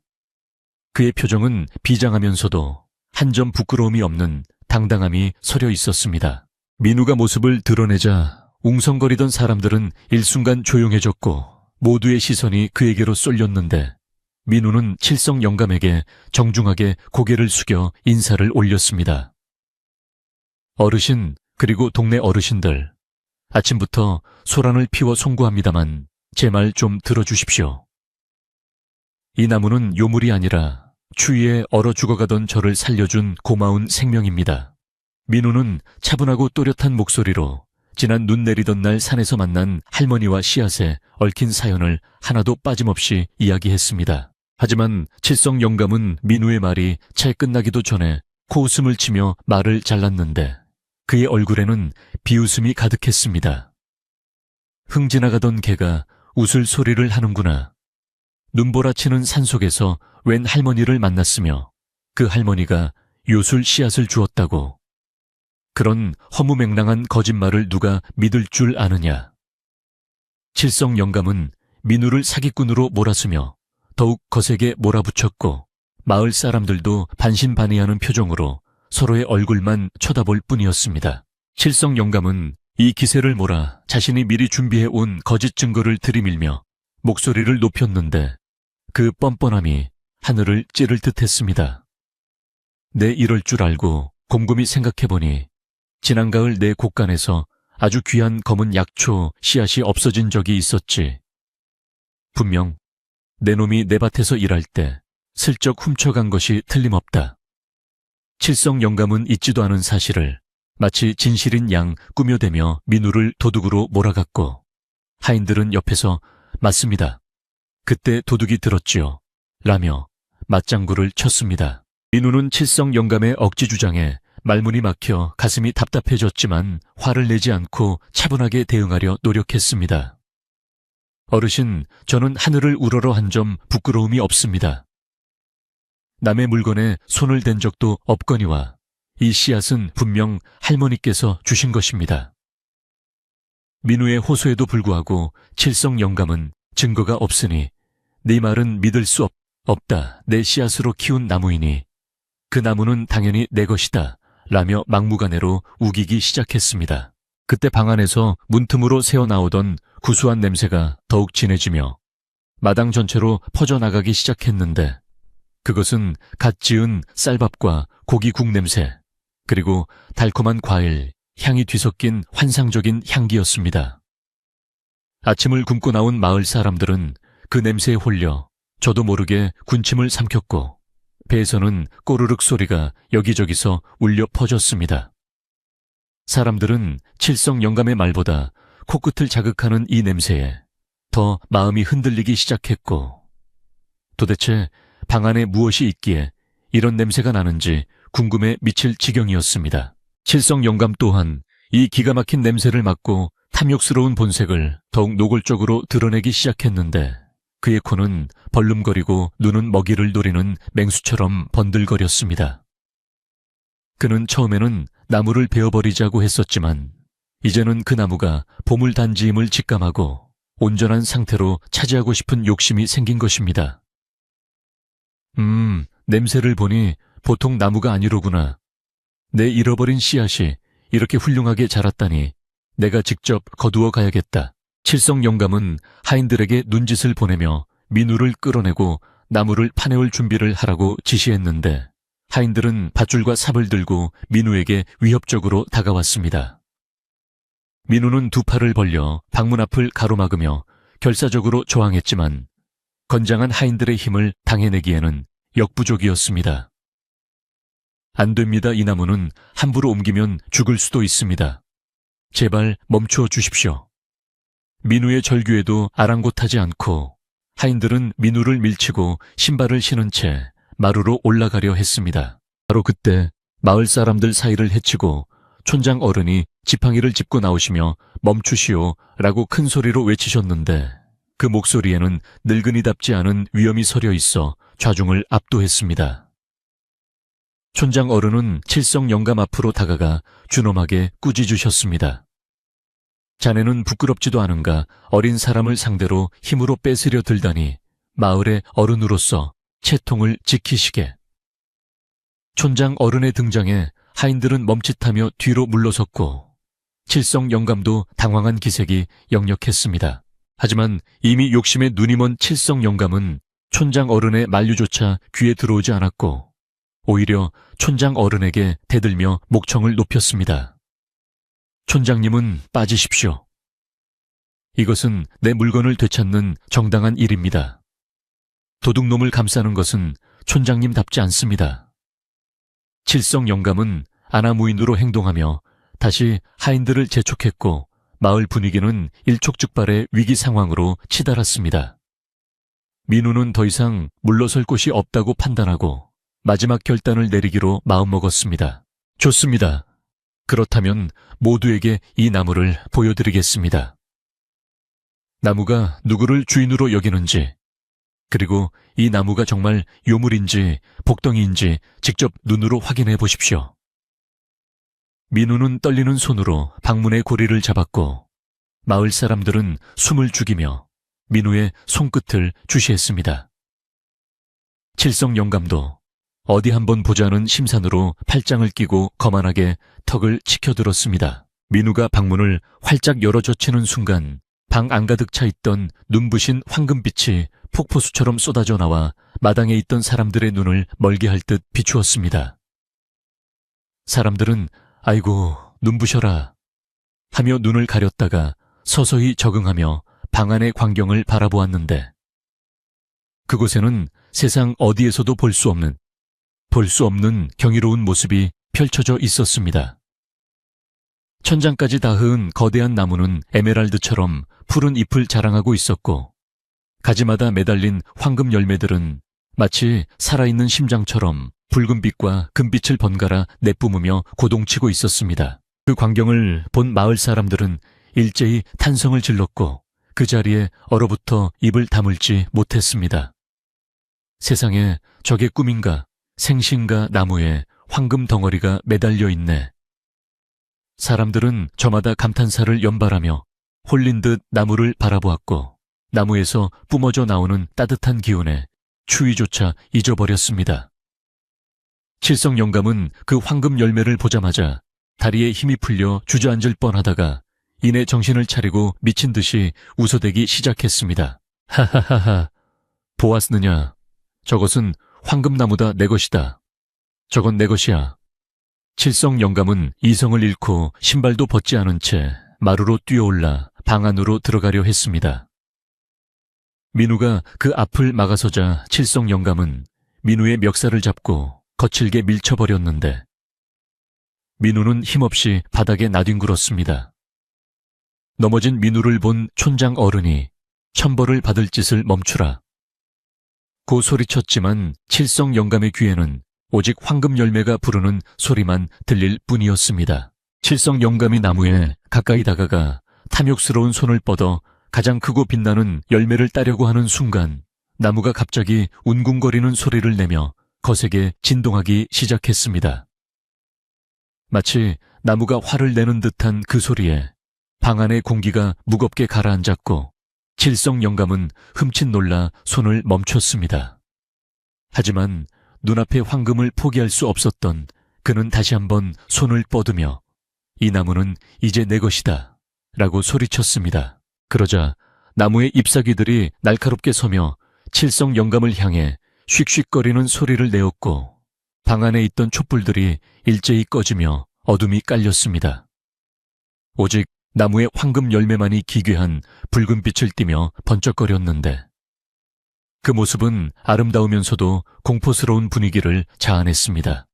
그의 표정은 비장하면서도 한 점 부끄러움이 없는 당당함이 서려 있었습니다. 민우가 모습을 드러내자 웅성거리던 사람들은 일순간 조용해졌고 모두의 시선이 그에게로 쏠렸는데 민우는 칠성 영감에게 정중하게 고개를 숙여 인사를 올렸습니다. 어르신 그리고 동네 어르신들, 아침부터 소란을 피워 송구합니다만 제 말 좀 들어주십시오. 이 나무는 요물이 아니라 추위에 얼어 죽어가던 저를 살려준 고마운 생명입니다. 민우는 차분하고 또렷한 목소리로 지난 눈 내리던 날 산에서 만난 할머니와 씨앗에 얽힌 사연을 하나도 빠짐없이 이야기했습니다. 하지만 칠성 영감은 민우의 말이 채 끝나기도 전에 코웃음을 치며 말을 잘랐는데 그의 얼굴에는 비웃음이 가득했습니다. 흥 지나가던 개가 웃을 소리를 하는구나. 눈보라치는 산속에서 웬 할머니를 만났으며 그 할머니가 요술 씨앗을 주었다고. 그런 허무맹랑한 거짓말을 누가 믿을 줄 아느냐. 칠성 영감은 민우를 사기꾼으로 몰아쓰며 더욱 거세게 몰아붙였고 마을 사람들도 반신반의하는 표정으로 서로의 얼굴만 쳐다볼 뿐이었습니다. 칠성 영감은 이 기세를 몰아 자신이 미리 준비해온 거짓 증거를 들이밀며 목소리를 높였는데 그 뻔뻔함이 하늘을 찌를 듯 했습니다. 내 이럴 줄 알고 곰곰이 생각해보니 지난 가을 내 곳간에서 아주 귀한 검은 약초 씨앗이 없어진 적이 있었지. 분명 내 놈이 내 밭에서 일할 때 슬쩍 훔쳐간 것이 틀림없다. 칠성 영감은 잊지도 않은 사실을 마치 진실인 양 꾸며대며 민우를 도둑으로 몰아갔고, 하인들은 옆에서 맞습니다. 그때 도둑이 들었지요. 라며 맞장구를 쳤습니다. 민우는 칠성 영감의 억지 주장에 말문이 막혀 가슴이 답답해졌지만 화를 내지 않고 차분하게 대응하려 노력했습니다. 어르신, 저는 하늘을 우러러 한 점 부끄러움이 없습니다. 남의 물건에 손을 댄 적도 없거니와 이 씨앗은 분명 할머니께서 주신 것입니다. 민우의 호소에도 불구하고 칠성 영감은 증거가 없으니 네 말은 믿을 수 없다. 내 씨앗으로 키운 나무이니 그 나무는 당연히 내 것이다. 라며 막무가내로 우기기 시작했습니다. 그때 방 안에서 문틈으로 새어나오던 구수한 냄새가 더욱 진해지며 마당 전체로 퍼져나가기 시작했는데, 그것은 갓 지은 쌀밥과 고기국 냄새, 그리고 달콤한 과일, 향이 뒤섞인 환상적인 향기였습니다. 아침을 굶고 나온 마을 사람들은 그 냄새에 홀려 저도 모르게 군침을 삼켰고, 배에서는 꼬르륵 소리가 여기저기서 울려 퍼졌습니다. 사람들은 칠성 영감의 말보다 코끝을 자극하는 이 냄새에 더 마음이 흔들리기 시작했고, 도대체 방 안에 무엇이 있기에 이런 냄새가 나는지 궁금해 미칠 지경이었습니다. 칠성 영감 또한 이 기가 막힌 냄새를 맡고 탐욕스러운 본색을 더욱 노골적으로 드러내기 시작했는데, 그의 코는 벌름거리고 눈은 먹이를 노리는 맹수처럼 번들거렸습니다. 그는 처음에는 나무를 베어버리자고 했었지만 이제는 그 나무가 보물단지임을 직감하고 온전한 상태로 차지하고 싶은 욕심이 생긴 것입니다. 냄새를 보니 보통 나무가 아니로구나. 내 잃어버린 씨앗이 이렇게 훌륭하게 자랐다니 내가 직접 거두어 가야겠다. 칠성 영감은 하인들에게 눈짓을 보내며 민우를 끌어내고 나무를 파내올 준비를 하라고 지시했는데, 하인들은 밧줄과 삽을 들고 민우에게 위협적으로 다가왔습니다. 민우는 두 팔을 벌려 방문 앞을 가로막으며 결사적으로 저항했지만 건장한 하인들의 힘을 당해내기에는 역부족이었습니다. 안 됩니다. 이 나무는 함부로 옮기면 죽을 수도 있습니다. 제발 멈추어 주십시오. 민우의 절규에도 아랑곳하지 않고 하인들은 민우를 밀치고 신발을 신은 채 마루로 올라가려 했습니다. 바로 그때 마을 사람들 사이를 헤치고 촌장 어른이 지팡이를 짚고 나오시며 멈추시오 라고 큰 소리로 외치셨는데, 그 목소리에는 늙은이답지 않은 위엄이 서려 있어 좌중을 압도했습니다. 촌장 어른은 칠성 영감 앞으로 다가가 준엄하게 꾸짖으셨습니다. 자네는 부끄럽지도 않은가 어린 사람을 상대로 힘으로 뺏으려 들다니 마을의 어른으로서 채통을 지키시게. 촌장 어른의 등장에 하인들은 멈칫하며 뒤로 물러섰고 칠성 영감도 당황한 기색이 역력했습니다. 하지만 이미 욕심에 눈이 먼 칠성 영감은 촌장 어른의 만류조차 귀에 들어오지 않았고 오히려 촌장 어른에게 대들며 목청을 높였습니다. 촌장님은 빠지십시오. 이것은 내 물건을 되찾는 정당한 일입니다. 도둑놈을 감싸는 것은 촌장님답지 않습니다. 칠성 영감은 아나무인으로 행동하며 다시 하인들을 재촉했고 마을 분위기는 일촉즉발의 위기 상황으로 치달았습니다. 민우는 더 이상 물러설 곳이 없다고 판단하고 마지막 결단을 내리기로 마음먹었습니다. 좋습니다. 그렇다면 모두에게 이 나무를 보여드리겠습니다. 나무가 누구를 주인으로 여기는지, 그리고 이 나무가 정말 요물인지 복덩이인지 직접 눈으로 확인해 보십시오. 민우는 떨리는 손으로 방문의 고리를 잡았고 마을 사람들은 숨을 죽이며 민우의 손끝을 주시했습니다. 칠성 영감도 어디 한번 보자는 심산으로 팔짱을 끼고 거만하게 턱을 치켜들었습니다. 민우가 방문을 활짝 열어젖히는 순간 방 안가득 차 있던 눈부신 황금빛이 폭포수처럼 쏟아져 나와 마당에 있던 사람들의 눈을 멀게 할 듯 비추었습니다. 사람들은 아이고 눈부셔라 하며 눈을 가렸다가 서서히 적응하며 방 안의 광경을 바라보았는데 그곳에는 세상 어디에서도 볼 수 없는 경이로운 모습이 펼쳐져 있었습니다. 천장까지 닿은 거대한 나무는 에메랄드처럼 푸른 잎을 자랑하고 있었고 가지마다 매달린 황금 열매들은 마치 살아있는 심장처럼 붉은빛과 금빛을 번갈아 내뿜으며 고동치고 있었습니다. 그 광경을 본 마을 사람들은 일제히 탄성을 질렀고 그 자리에 얼어붙어 입을 다물지 못했습니다. 세상에 저게 꿈인가? 생신가 나무에 황금 덩어리가 매달려 있네. 사람들은 저마다 감탄사를 연발하며 홀린 듯 나무를 바라보았고 나무에서 뿜어져 나오는 따뜻한 기운에 추위조차 잊어버렸습니다. 칠성 영감은 그 황금 열매를 보자마자 다리에 힘이 풀려 주저앉을 뻔하다가 이내 정신을 차리고 미친 듯이 웃어대기 시작했습니다. 하하하하, 보았느냐? 저것은 황금나무다 내 것이다. 저건 내 것이야. 칠성 영감은 이성을 잃고 신발도 벗지 않은 채 마루로 뛰어올라 방 안으로 들어가려 했습니다. 민우가 그 앞을 막아서자 칠성 영감은 민우의 멱살을 잡고 거칠게 밀쳐버렸는데 민우는 힘없이 바닥에 나뒹굴었습니다. 넘어진 민우를 본 촌장 어른이 천벌을 받을 짓을 멈추라. 고 소리쳤지만 칠성 영감의 귀에는 오직 황금 열매가 부르는 소리만 들릴 뿐이었습니다. 칠성 영감이 나무에 가까이 다가가 탐욕스러운 손을 뻗어 가장 크고 빛나는 열매를 따려고 하는 순간 나무가 갑자기 웅궁거리는 소리를 내며 거세게 진동하기 시작했습니다. 마치 나무가 화를 내는 듯한 그 소리에 방 안의 공기가 무겁게 가라앉았고 칠성 영감은 흠칫 놀라 손을 멈췄습니다. 하지만 눈앞의 황금을 포기할 수 없었던 그는 다시 한번 손을 뻗으며 이 나무는 이제 내 것이다 라고 소리쳤습니다. 그러자 나무의 잎사귀들이 날카롭게 서며 칠성 영감을 향해 슉슉거리는 소리를 내었고 방 안에 있던 촛불들이 일제히 꺼지며 어둠이 깔렸습니다. 오직 나무의 황금 열매만이 기괴한 붉은 빛을 띠며 번쩍거렸는데 그 모습은 아름다우면서도 공포스러운 분위기를 자아냈습니다.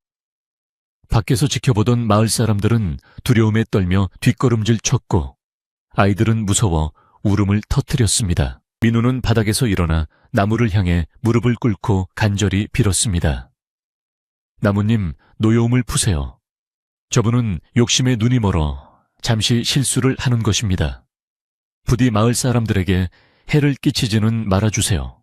밖에서 지켜보던 마을 사람들은 두려움에 떨며 뒷걸음질 쳤고 아이들은 무서워 울음을 터뜨렸습니다. 민우는 바닥에서 일어나 나무를 향해 무릎을 꿇고 간절히 빌었습니다. 나무님, 노여움을 푸세요. 저분은 욕심에 눈이 멀어 잠시 실수를 하는 것입니다. 부디 마을 사람들에게 해를 끼치지는 말아주세요.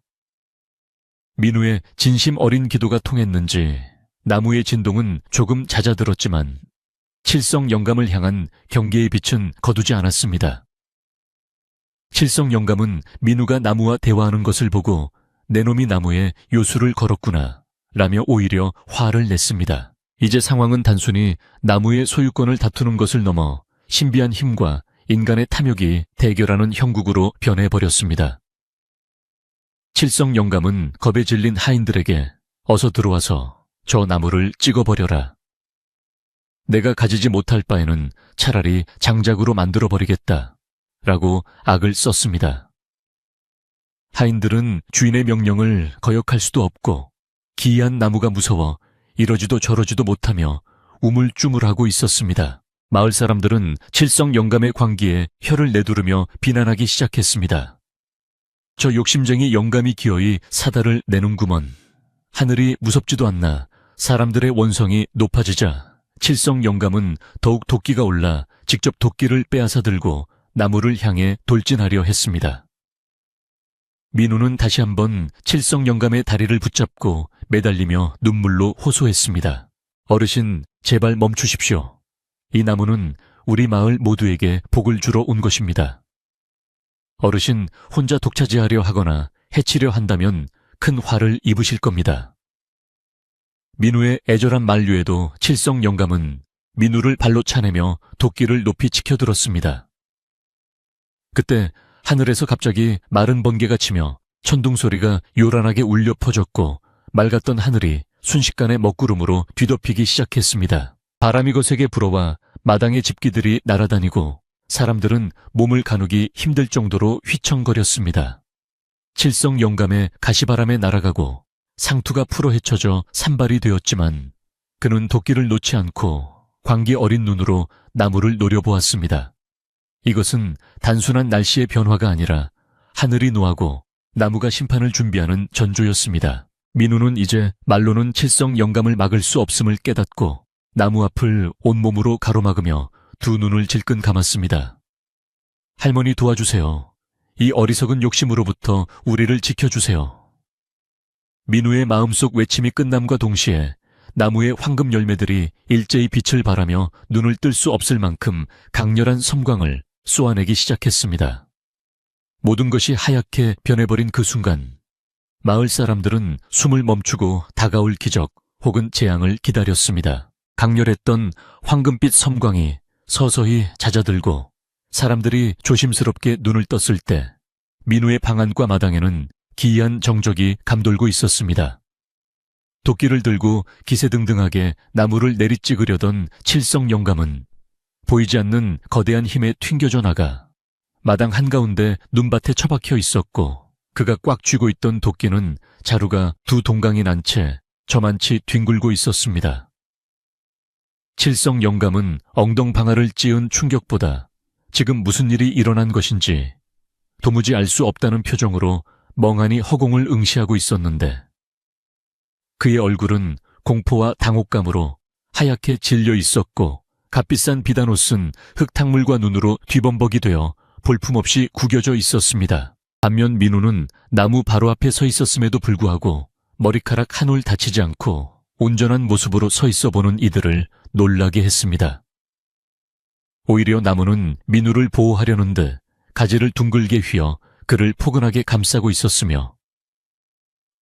민우의 진심 어린 기도가 통했는지 나무의 진동은 조금 잦아들었지만 칠성 영감을 향한 경계의 빛은 거두지 않았습니다. 칠성 영감은 민우가 나무와 대화하는 것을 보고 내 놈이 나무에 요술을 걸었구나 라며 오히려 화를 냈습니다. 이제 상황은 단순히 나무의 소유권을 다투는 것을 넘어 신비한 힘과 인간의 탐욕이 대결하는 형국으로 변해버렸습니다. 칠성 영감은 겁에 질린 하인들에게 어서 들어와서 저 나무를 찍어버려라. 내가 가지지 못할 바에는 차라리 장작으로 만들어버리겠다 라고 악을 썼습니다. 하인들은 주인의 명령을 거역할 수도 없고 기이한 나무가 무서워 이러지도 저러지도 못하며 우물쭈물하고 있었습니다. 마을 사람들은 칠성 영감의 광기에 혀를 내두르며 비난하기 시작했습니다. 저 욕심쟁이 영감이 기어이 사다를 내는구먼. 하늘이 무섭지도 않나 사람들의 원성이 높아지자 칠성 영감은 더욱 도끼가 올라 직접 도끼를 빼앗아 들고 나무를 향해 돌진하려 했습니다. 민우는 다시 한번 칠성 영감의 다리를 붙잡고 매달리며 눈물로 호소했습니다. 어르신, 제발 멈추십시오. 이 나무는 우리 마을 모두에게 복을 주러 온 것입니다. 어르신 혼자 독차지하려 하거나 해치려 한다면 큰 화를 입으실 겁니다. 민우의 애절한 만류에도 칠성 영감은 민우를 발로 차내며 도끼를 높이 치켜들었습니다. 그때 하늘에서 갑자기 마른 번개가 치며 천둥 소리가 요란하게 울려 퍼졌고 맑았던 하늘이 순식간에 먹구름으로 뒤덮이기 시작했습니다. 바람이 거세게 불어와 마당의 집기들이 날아다니고 사람들은 몸을 가누기 힘들 정도로 휘청거렸습니다. 칠성 영감의 가시바람에 날아가고 상투가 풀어 헤쳐져 산발이 되었지만 그는 도끼를 놓지 않고 광기 어린 눈으로 나무를 노려보았습니다. 이것은 단순한 날씨의 변화가 아니라 하늘이 노하고 나무가 심판을 준비하는 전조였습니다. 민우는 이제 말로는 칠성 영감을 막을 수 없음을 깨닫고 나무 앞을 온몸으로 가로막으며 두 눈을 질끈 감았습니다. 할머니 도와주세요. 이 어리석은 욕심으로부터 우리를 지켜주세요. 민우의 마음속 외침이 끝남과 동시에 나무의 황금 열매들이 일제히 빛을 발하며 눈을 뜰 수 없을 만큼 강렬한 섬광을 쏘아내기 시작했습니다. 모든 것이 하얗게 변해버린 그 순간 마을 사람들은 숨을 멈추고 다가올 기적 혹은 재앙을 기다렸습니다. 강렬했던 황금빛 섬광이 서서히 잦아들고 사람들이 조심스럽게 눈을 떴을 때 민우의 방 안과 마당에는 기이한 정적이 감돌고 있었습니다. 도끼를 들고 기세등등하게 나무를 내리찍으려던 칠성 영감은 보이지 않는 거대한 힘에 튕겨져 나가 마당 한가운데 눈밭에 처박혀 있었고 그가 꽉 쥐고 있던 도끼는 자루가 두 동강이 난 채 저만치 뒹굴고 있었습니다. 칠성 영감은 엉덩방아를 찧은 충격보다 지금 무슨 일이 일어난 것인지 도무지 알 수 없다는 표정으로 멍하니 허공을 응시하고 있었는데 그의 얼굴은 공포와 당혹감으로 하얗게 질려 있었고 값비싼 비단옷 쓴 흙탕물과 눈으로 뒤범벅이 되어 볼품없이 구겨져 있었습니다. 반면 민우는 나무 바로 앞에 서 있었음에도 불구하고 머리카락 한 올 다치지 않고 온전한 모습으로 서 있어 보는 이들을 놀라게 했습니다. 오히려 나무는 민우를 보호하려는 듯 가지를 둥글게 휘어 그를 포근하게 감싸고 있었으며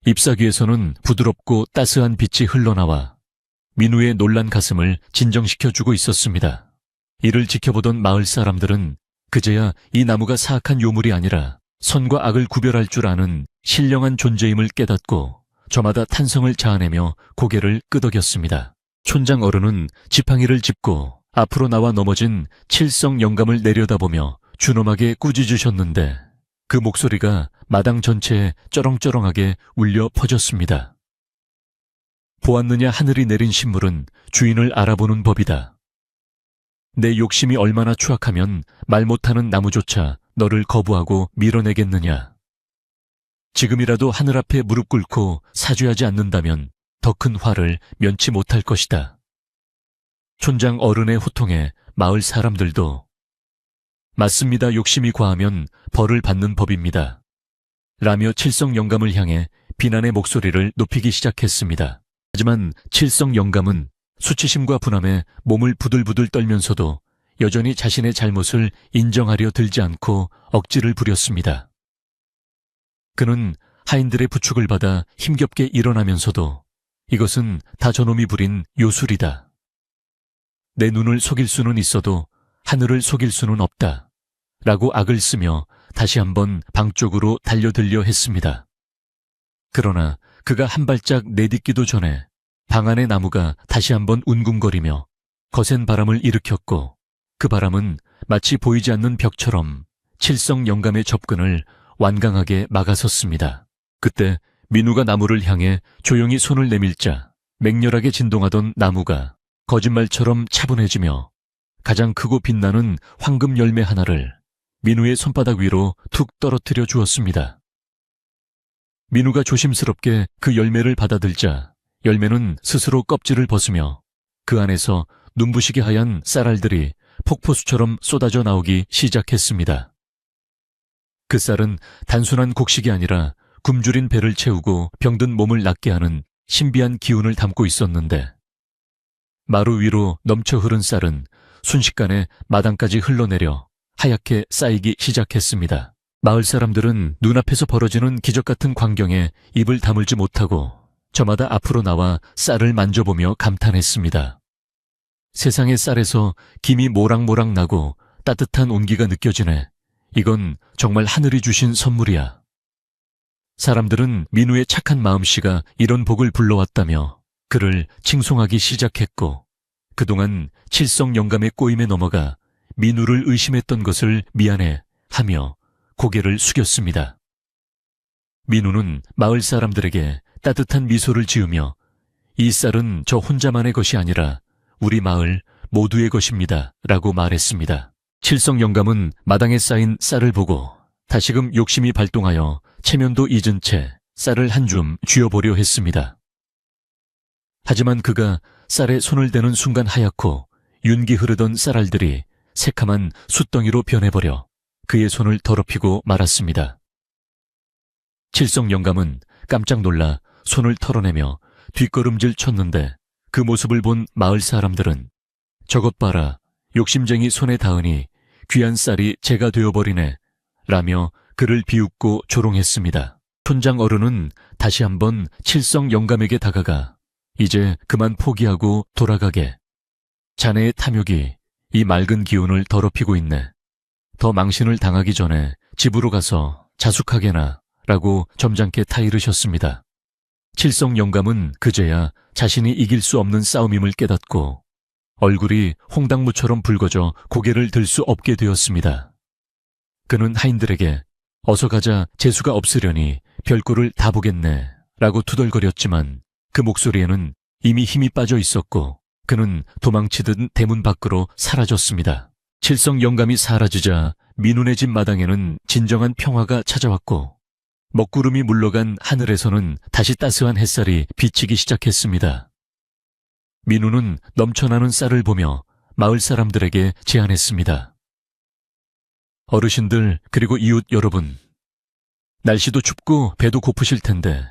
잎사귀에서는 부드럽고 따스한 빛이 흘러나와 민우의 놀란 가슴을 진정시켜주고 있었습니다. 이를 지켜보던 마을 사람들은 그제야 이 나무가 사악한 요물이 아니라 선과 악을 구별할 줄 아는 신령한 존재임을 깨닫고 저마다 탄성을 자아내며 고개를 끄덕였습니다. 촌장 어른은 지팡이를 짚고 앞으로 나와 넘어진 칠성 영감을 내려다보며 준엄하게 꾸짖으셨는데 그 목소리가 마당 전체에 쩌렁쩌렁하게 울려 퍼졌습니다. 보았느냐 하늘이 내린 신물은 주인을 알아보는 법이다. 내 욕심이 얼마나 추악하면 말 못하는 나무조차 너를 거부하고 밀어내겠느냐. 지금이라도 하늘 앞에 무릎 꿇고 사죄하지 않는다면 더 큰 화를 면치 못할 것이다. 촌장 어른의 호통에 마을 사람들도 맞습니다. 욕심이 과하면 벌을 받는 법입니다. 라며 칠성 영감을 향해 비난의 목소리를 높이기 시작했습니다. 하지만 칠성 영감은 수치심과 분함에 몸을 부들부들 떨면서도 여전히 자신의 잘못을 인정하려 들지 않고 억지를 부렸습니다. 그는 하인들의 부축을 받아 힘겹게 일어나면서도 이것은 다 저놈이 부린 요술이다. 내 눈을 속일 수는 있어도 하늘을 속일 수는 없다. 라고 악을 쓰며 다시 한번 방 쪽으로 달려들려 했습니다. 그러나 그가 한 발짝 내딛기도 전에 방 안의 나무가 다시 한번 웅궁거리며 거센 바람을 일으켰고 그 바람은 마치 보이지 않는 벽처럼 칠성 영감의 접근을 완강하게 막아섰습니다. 그때 민우가 나무를 향해 조용히 손을 내밀자 맹렬하게 진동하던 나무가 거짓말처럼 차분해지며 가장 크고 빛나는 황금 열매 하나를 민우의 손바닥 위로 툭 떨어뜨려 주었습니다. 민우가 조심스럽게 그 열매를 받아들자 열매는 스스로 껍질을 벗으며 그 안에서 눈부시게 하얀 쌀알들이 폭포수처럼 쏟아져 나오기 시작했습니다. 그 쌀은 단순한 곡식이 아니라 굶주린 배를 채우고 병든 몸을 낫게 하는 신비한 기운을 담고 있었는데 마루 위로 넘쳐 흐른 쌀은 순식간에 마당까지 흘러내려 하얗게 쌓이기 시작했습니다. 마을 사람들은 눈앞에서 벌어지는 기적 같은 광경에 입을 다물지 못하고 저마다 앞으로 나와 쌀을 만져보며 감탄했습니다. 세상의 쌀에서 김이 모락모락 나고 따뜻한 온기가 느껴지네. 이건 정말 하늘이 주신 선물이야. 사람들은 민우의 착한 마음씨가 이런 복을 불러왔다며 그를 칭송하기 시작했고, 그동안 칠성 영감의 꼬임에 넘어가 민우를 의심했던 것을 미안해 하며 고개를 숙였습니다. 민우는 마을 사람들에게 따뜻한 미소를 지으며 이 쌀은 저 혼자만의 것이 아니라 우리 마을 모두의 것입니다 라고 말했습니다. 칠성 영감은 마당에 쌓인 쌀을 보고 다시금 욕심이 발동하여 체면도 잊은 채 쌀을 한 줌 쥐어보려 했습니다. 하지만 그가 쌀에 손을 대는 순간 하얗고 윤기 흐르던 쌀알들이 새카만 숯덩이로 변해버려 그의 손을 더럽히고 말았습니다. 칠성 영감은 깜짝 놀라 손을 털어내며 뒷걸음질 쳤는데 그 모습을 본 마을 사람들은 저것 봐라, 욕심쟁이 손에 닿으니 귀한 쌀이 재가 되어버리네 라며 그를 비웃고 조롱했습니다. 촌장 어른은 다시 한번 칠성 영감에게 다가가 이제 그만 포기하고 돌아가게. 자네의 탐욕이 이 맑은 기운을 더럽히고 있네. 더 망신을 당하기 전에 집으로 가서 자숙하게나 라고 점잖게 타이르셨습니다. 칠성 영감은 그제야 자신이 이길 수 없는 싸움임을 깨닫고 얼굴이 홍당무처럼 붉어져 고개를 들 수 없게 되었습니다. 그는 하인들에게 어서 가자, 재수가 없으려니 별꼴을 다 보겠네 라고 투덜거렸지만 그 목소리에는 이미 힘이 빠져 있었고 그는 도망치듯 대문 밖으로 사라졌습니다. 칠성 영감이 사라지자 민우네 집 마당에는 진정한 평화가 찾아왔고 먹구름이 물러간 하늘에서는 다시 따스한 햇살이 비치기 시작했습니다. 민우는 넘쳐나는 쌀을 보며 마을 사람들에게 제안했습니다. 어르신들 그리고 이웃 여러분, 날씨도 춥고 배도 고프실 텐데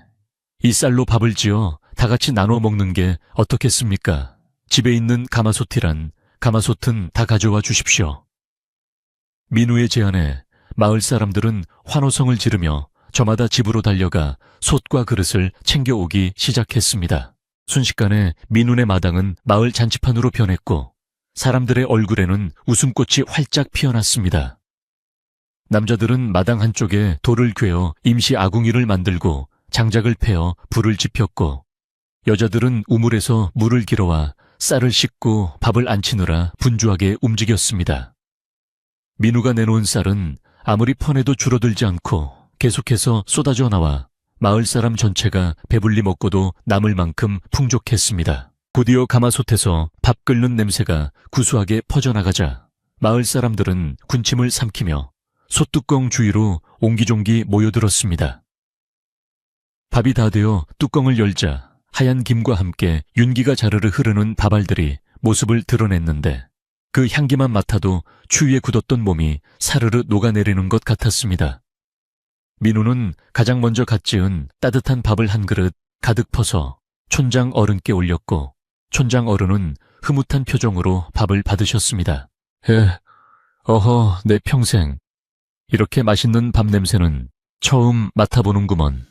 이 쌀로 밥을 지어 다 같이 나눠 먹는 게 어떻겠습니까? 집에 있는 가마솥이란 가마솥은 다 가져와 주십시오. 민우의 제안에 마을 사람들은 환호성을 지르며 저마다 집으로 달려가 솥과 그릇을 챙겨오기 시작했습니다. 순식간에 민우네 마당은 마을 잔치판으로 변했고 사람들의 얼굴에는 웃음꽃이 활짝 피어났습니다. 남자들은 마당 한쪽에 돌을 꿰어 임시 아궁이를 만들고 장작을 패어 불을 지폈고 여자들은 우물에서 물을 길어와 쌀을 씻고 밥을 안치느라 분주하게 움직였습니다. 민우가 내놓은 쌀은 아무리 퍼내도 줄어들지 않고 계속해서 쏟아져 나와 마을 사람 전체가 배불리 먹고도 남을 만큼 풍족했습니다. 곧이어 가마솥에서 밥 끓는 냄새가 구수하게 퍼져나가자 마을 사람들은 군침을 삼키며 솥뚜껑 주위로 옹기종기 모여들었습니다. 밥이 다 되어 뚜껑을 열자 하얀 김과 함께 윤기가 자르르 흐르는 밥알들이 모습을 드러냈는데 그 향기만 맡아도 추위에 굳었던 몸이 사르르 녹아내리는 것 같았습니다. 민우는 가장 먼저 갓 지은 따뜻한 밥을 한 그릇 가득 퍼서 촌장 어른께 올렸고 촌장 어른은 흐뭇한 표정으로 밥을 받으셨습니다. 어허, 내 평생 이렇게 맛있는 밥 냄새는 처음 맡아보는구먼.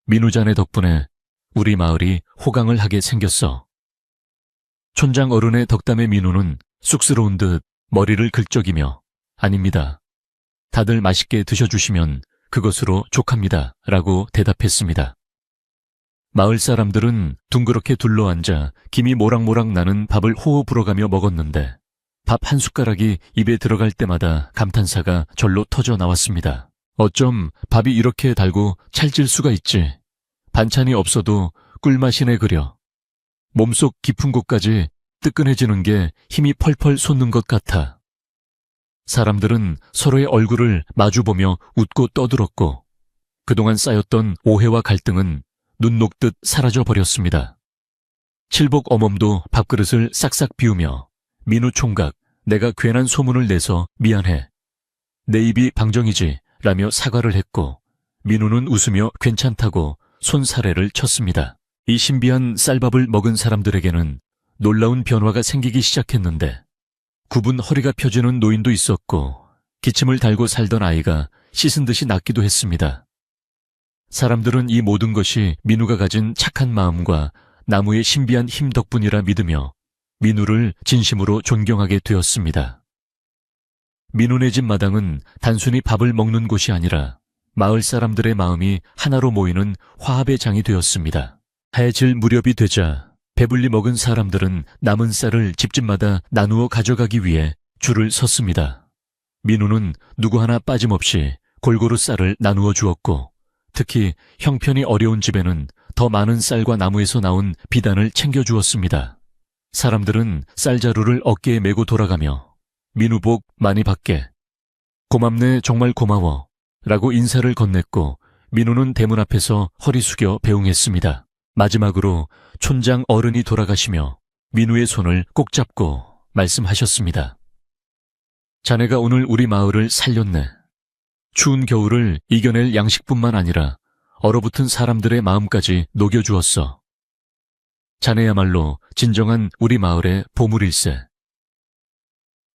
민우 자네 덕분에 우리 마을이 호강을 하게 생겼어. 촌장 어른의 덕담에 민우는 쑥스러운 듯 머리를 긁적이며 아닙니다. 다들 맛있게 드셔주시면 그것으로 족합니다 라고 대답했습니다. 마을 사람들은 둥그렇게 둘러앉아 김이 모락모락 나는 밥을 호호 불어가며 먹었는데 밥 한 숟가락이 입에 들어갈 때마다 감탄사가 절로 터져 나왔습니다. 어쩜 밥이 이렇게 달고 찰질 수가 있지. 반찬이 없어도 꿀맛이네 그려. 몸속 깊은 곳까지 뜨끈해지는 게 힘이 펄펄 솟는 것 같아. 사람들은 서로의 얼굴을 마주보며 웃고 떠들었고 그동안 쌓였던 오해와 갈등은 눈 녹듯 사라져버렸습니다. 칠복 어멈도 밥그릇을 싹싹 비우며 민우 총각, 내가 괜한 소문을 내서 미안해. 내 입이 방정이지 라며 사과를 했고 민우는 웃으며 괜찮다고 손사래를 쳤습니다. 이 신비한 쌀밥을 먹은 사람들에게는 놀라운 변화가 생기기 시작했는데 굽은 허리가 펴지는 노인도 있었고 기침을 달고 살던 아이가 씻은 듯이 낫기도 했습니다. 사람들은 이 모든 것이 민우가 가진 착한 마음과 나무의 신비한 힘 덕분이라 믿으며 민우를 진심으로 존경하게 되었습니다. 민우네 집 마당은 단순히 밥을 먹는 곳이 아니라 마을 사람들의 마음이 하나로 모이는 화합의 장이 되었습니다. 해 질 무렵이 되자 배불리 먹은 사람들은 남은 쌀을 집집마다 나누어 가져가기 위해 줄을 섰습니다. 민우는 누구 하나 빠짐없이 골고루 쌀을 나누어 주었고, 특히 형편이 어려운 집에는 더 많은 쌀과 나무에서 나온 비단을 챙겨 주었습니다. 사람들은 쌀자루를 어깨에 메고 돌아가며 민우 복 많이 받게, 고맙네 정말 고마워 라고 인사를 건넸고, 민우는 대문 앞에서 허리 숙여 배웅했습니다. 마지막으로 촌장 어른이 돌아가시며 민우의 손을 꼭 잡고 말씀하셨습니다. 자네가 오늘 우리 마을을 살렸네. 추운 겨울을 이겨낼 양식뿐만 아니라 얼어붙은 사람들의 마음까지 녹여주었어. 자네야말로 진정한 우리 마을의 보물일세.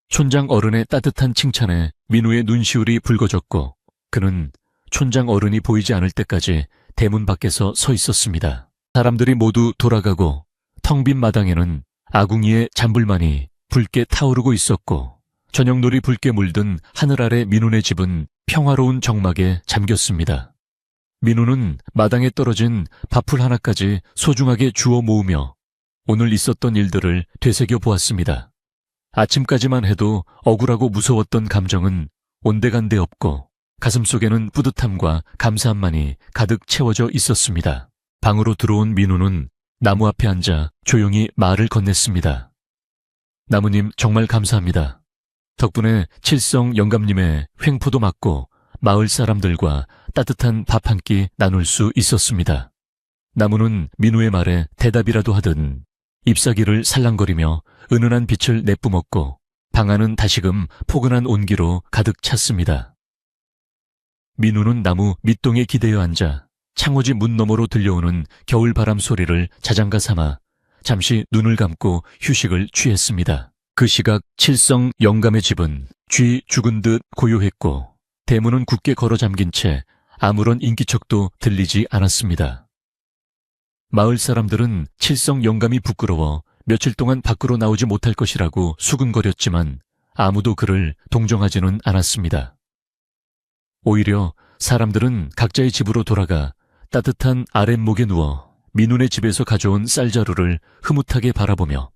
촌장 어른의 따뜻한 칭찬에 민우의 눈시울이 붉어졌고, 그는 촌장 어른이 보이지 않을 때까지 대문 밖에서 서 있었습니다. 사람들이 모두 돌아가고 텅 빈 마당에는 아궁이의 잔불만이 붉게 타오르고 있었고, 저녁놀이 붉게 물든 하늘 아래 민우네 집은 평화로운 정막에 잠겼습니다. 민우는 마당에 떨어진 밥풀 하나까지 소중하게 주워 모으며 오늘 있었던 일들을 되새겨 보았습니다. 아침까지만 해도 억울하고 무서웠던 감정은 온데간데 없고, 가슴속에는 뿌듯함과 감사함만이 가득 채워져 있었습니다. 방으로 들어온 민우는 나무 앞에 앉아 조용히 말을 건넸습니다. 나무님 정말 감사합니다. 덕분에 칠성 영감님의 횡포도 맞고 마을 사람들과 따뜻한 밥 한 끼 나눌 수 있었습니다. 나무는 민우의 말에 대답이라도 하듯 잎사귀를 살랑거리며 은은한 빛을 내뿜었고, 방 안은 다시금 포근한 온기로 가득 찼습니다. 민우는 나무 밑동에 기대어 앉아 창호지 문 너머로 들려오는 겨울바람 소리를 자장가 삼아 잠시 눈을 감고 휴식을 취했습니다. 그 시각 칠성 영감의 집은 쥐 죽은 듯 고요했고, 대문은 굳게 걸어 잠긴 채 아무런 인기척도 들리지 않았습니다. 마을 사람들은 칠성 영감이 부끄러워 며칠 동안 밖으로 나오지 못할 것이라고 수근거렸지만 아무도 그를 동정하지는 않았습니다. 오히려 사람들은 각자의 집으로 돌아가 따뜻한 아랫목에 누워 민우네 집에서 가져온 쌀자루를 흐뭇하게 바라보며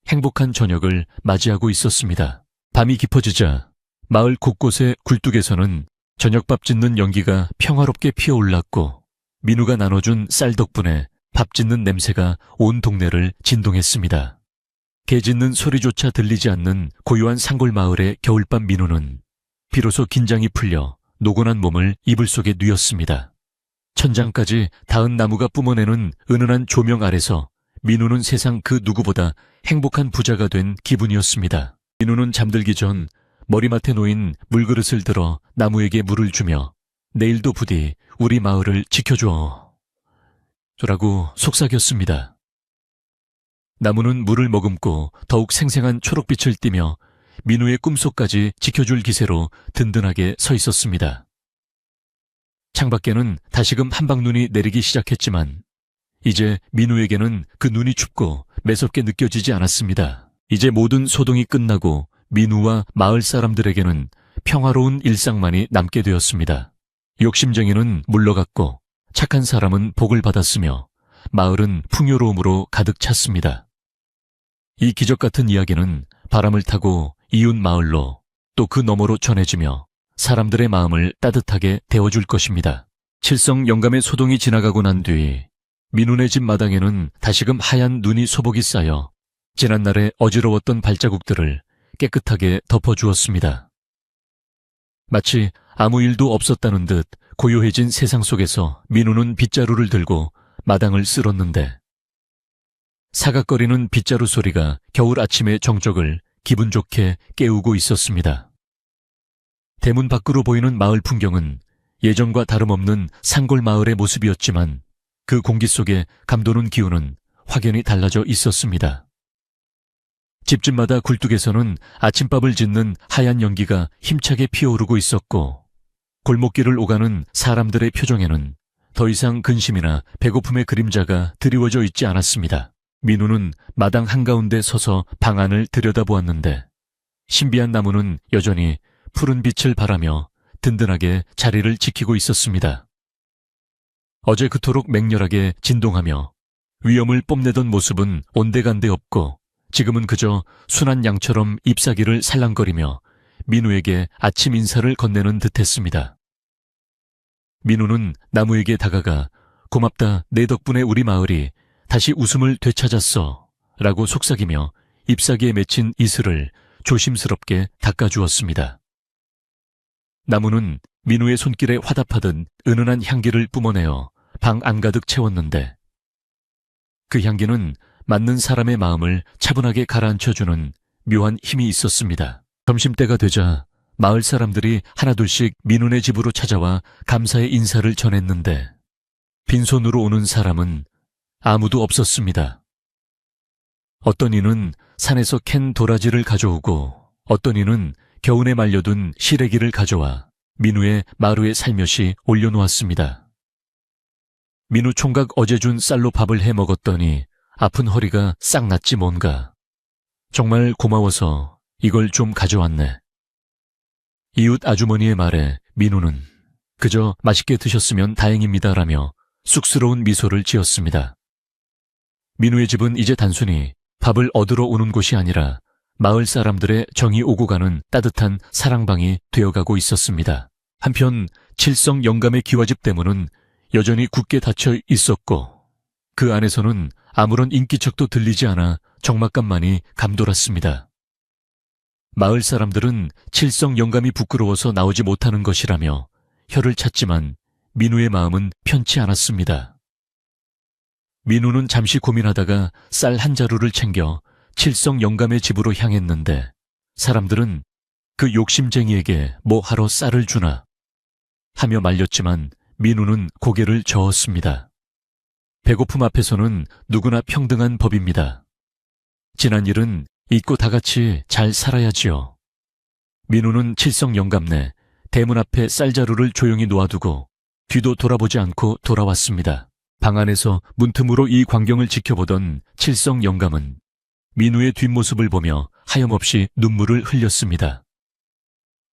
행복한 저녁을 맞이하고 있었습니다. 밤이 깊어지자 마을 곳곳의 굴뚝에서는 저녁밥 짓는 연기가 평화롭게 피어올랐고, 민우가 나눠준 쌀 덕분에 밥 짓는 냄새가 온 동네를 진동했습니다. 개 짖는 소리조차 들리지 않는 고요한 산골 마을의 겨울밤 민우는 비로소 긴장이 풀려 노곤한 몸을 이불 속에 뉘었습니다. 천장까지 닿은 나무가 뿜어내는 은은한 조명 아래서 민우는 세상 그 누구보다 행복한 부자가 된 기분이었습니다. 민우는 잠들기 전 머리맡에 놓인 물그릇을 들어 나무에게 물을 주며 내일도 부디 우리 마을을 지켜줘 라고 속삭였습니다. 나무는 물을 머금고 더욱 생생한 초록빛을 띠며 민우의 꿈속까지 지켜줄 기세로 든든하게 서 있었습니다. 창밖에는 다시금 한방눈이 내리기 시작했지만 이제 민우에게는 그 눈이 춥고 매섭게 느껴지지 않았습니다. 이제 모든 소동이 끝나고 민우와 마을 사람들에게는 평화로운 일상만이 남게 되었습니다. 욕심쟁이는 물러갔고 착한 사람은 복을 받았으며 마을은 풍요로움으로 가득 찼습니다. 이 기적 같은 이야기는 바람을 타고 이웃 마을로 또 그 너머로 전해지며 사람들의 마음을 따뜻하게 데워줄 것입니다. 칠성 영감의 소동이 지나가고 난 뒤 민우네 집 마당에는 다시금 하얀 눈이 소복이 쌓여 지난날의 어지러웠던 발자국들을 깨끗하게 덮어주었습니다. 마치 아무 일도 없었다는 듯 고요해진 세상 속에서 민우는 빗자루를 들고 마당을 쓸었는데, 사각거리는 빗자루 소리가 겨울 아침의 정적을 기분 좋게 깨우고 있었습니다. 대문 밖으로 보이는 마을 풍경은 예전과 다름없는 산골 마을의 모습이었지만 그 공기 속에 감도는 기운은 확연히 달라져 있었습니다. 집집마다 굴뚝에서는 아침밥을 짓는 하얀 연기가 힘차게 피어오르고 있었고, 골목길을 오가는 사람들의 표정에는 더 이상 근심이나 배고픔의 그림자가 드리워져 있지 않았습니다. 민우는 마당 한가운데 서서 방 안을 들여다보았는데 신비한 나무는 여전히 푸른 빛을 발하며 든든하게 자리를 지키고 있었습니다. 어제 그토록 맹렬하게 진동하며 위험을 뽐내던 모습은 온데간데 없고 지금은 그저 순한 양처럼 잎사귀를 살랑거리며 민우에게 아침 인사를 건네는 듯했습니다. 민우는 나무에게 다가가 고맙다, 내 덕분에 우리 마을이 다시 웃음을 되찾았어 라고 속삭이며 잎사귀에 맺힌 이슬을 조심스럽게 닦아주었습니다. 나무는 민우의 손길에 화답하듯 은은한 향기를 뿜어내어 방 안가득 채웠는데 그 향기는 맞는 사람의 마음을 차분하게 가라앉혀주는 묘한 힘이 있었습니다. 점심때가 되자 마을 사람들이 하나둘씩 민우네 집으로 찾아와 감사의 인사를 전했는데 빈손으로 오는 사람은 아무도 없었습니다. 어떤 이는 산에서 캔 도라지를 가져오고 어떤 이는 겨우내 말려둔 시래기를 가져와 민우의 마루에 살며시 올려놓았습니다. 민우 총각 어제 준 쌀로 밥을 해 먹었더니 아픈 허리가 싹 낫지 뭔가. 정말 고마워서 이걸 좀 가져왔네. 이웃 아주머니의 말에 민우는 그저 맛있게 드셨으면 다행입니다라며 쑥스러운 미소를 지었습니다. 민우의 집은 이제 단순히 밥을 얻으러 오는 곳이 아니라 마을 사람들의 정이 오고 가는 따뜻한 사랑방이 되어가고 있었습니다. 한편 칠성 영감의 기와집 대문은 여전히 굳게 닫혀 있었고 그 안에서는 아무런 인기척도 들리지 않아 적막감만이 감돌았습니다. 마을 사람들은 칠성 영감이 부끄러워서 나오지 못하는 것이라며 혀를 찼지만 민우의 마음은 편치 않았습니다. 민우는 잠시 고민하다가 쌀 한 자루를 챙겨 칠성 영감의 집으로 향했는데 사람들은 그 욕심쟁이에게 뭐 하러 쌀을 주나 하며 말렸지만 민우는 고개를 저었습니다. 배고픔 앞에서는 누구나 평등한 법입니다. 지난 일은 잊고 다 같이 잘 살아야지요. 민우는 칠성 영감네 대문 앞에 쌀자루를 조용히 놓아두고 뒤도 돌아보지 않고 돌아왔습니다. 방 안에서 문틈으로 이 광경을 지켜보던 칠성 영감은 민우의 뒷모습을 보며 하염없이 눈물을 흘렸습니다.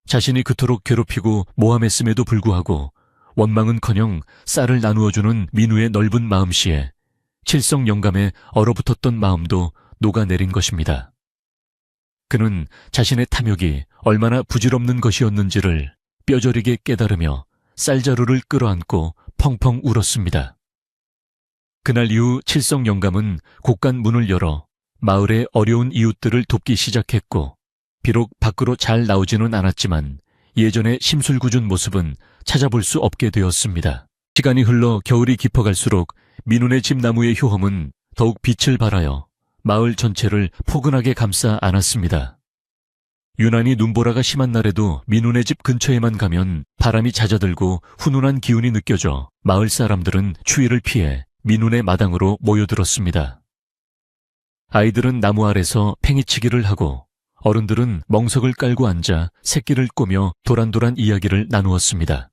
자신이 그토록 괴롭히고 모함했음에도 불구하고 원망은커녕 쌀을 나누어주는 민우의 넓은 마음씨에 칠성 영감의 얼어붙었던 마음도 녹아내린 것입니다. 그는 자신의 탐욕이 얼마나 부질없는 것이었는지를 뼈저리게 깨달으며 쌀자루를 끌어안고 펑펑 울었습니다. 그날 이후 칠성 영감은 곳간 문을 열어 마을의 어려운 이웃들을 돕기 시작했고 비록 밖으로 잘 나오지는 않았지만 예전의 심술궂은 모습은 찾아볼 수 없게 되었습니다. 시간이 흘러 겨울이 깊어갈수록 민우네 집 나무의 효험은 더욱 빛을 발하여 마을 전체를 포근하게 감싸 안았습니다. 유난히 눈보라가 심한 날에도 민우네 집 근처에만 가면 바람이 잦아들고 훈훈한 기운이 느껴져 마을 사람들은 추위를 피해 민우네 마당으로 모여들었습니다. 아이들은 나무 아래서 팽이치기를 하고 어른들은 멍석을 깔고 앉아 새끼를 꼬며 도란도란 이야기를 나누었습니다.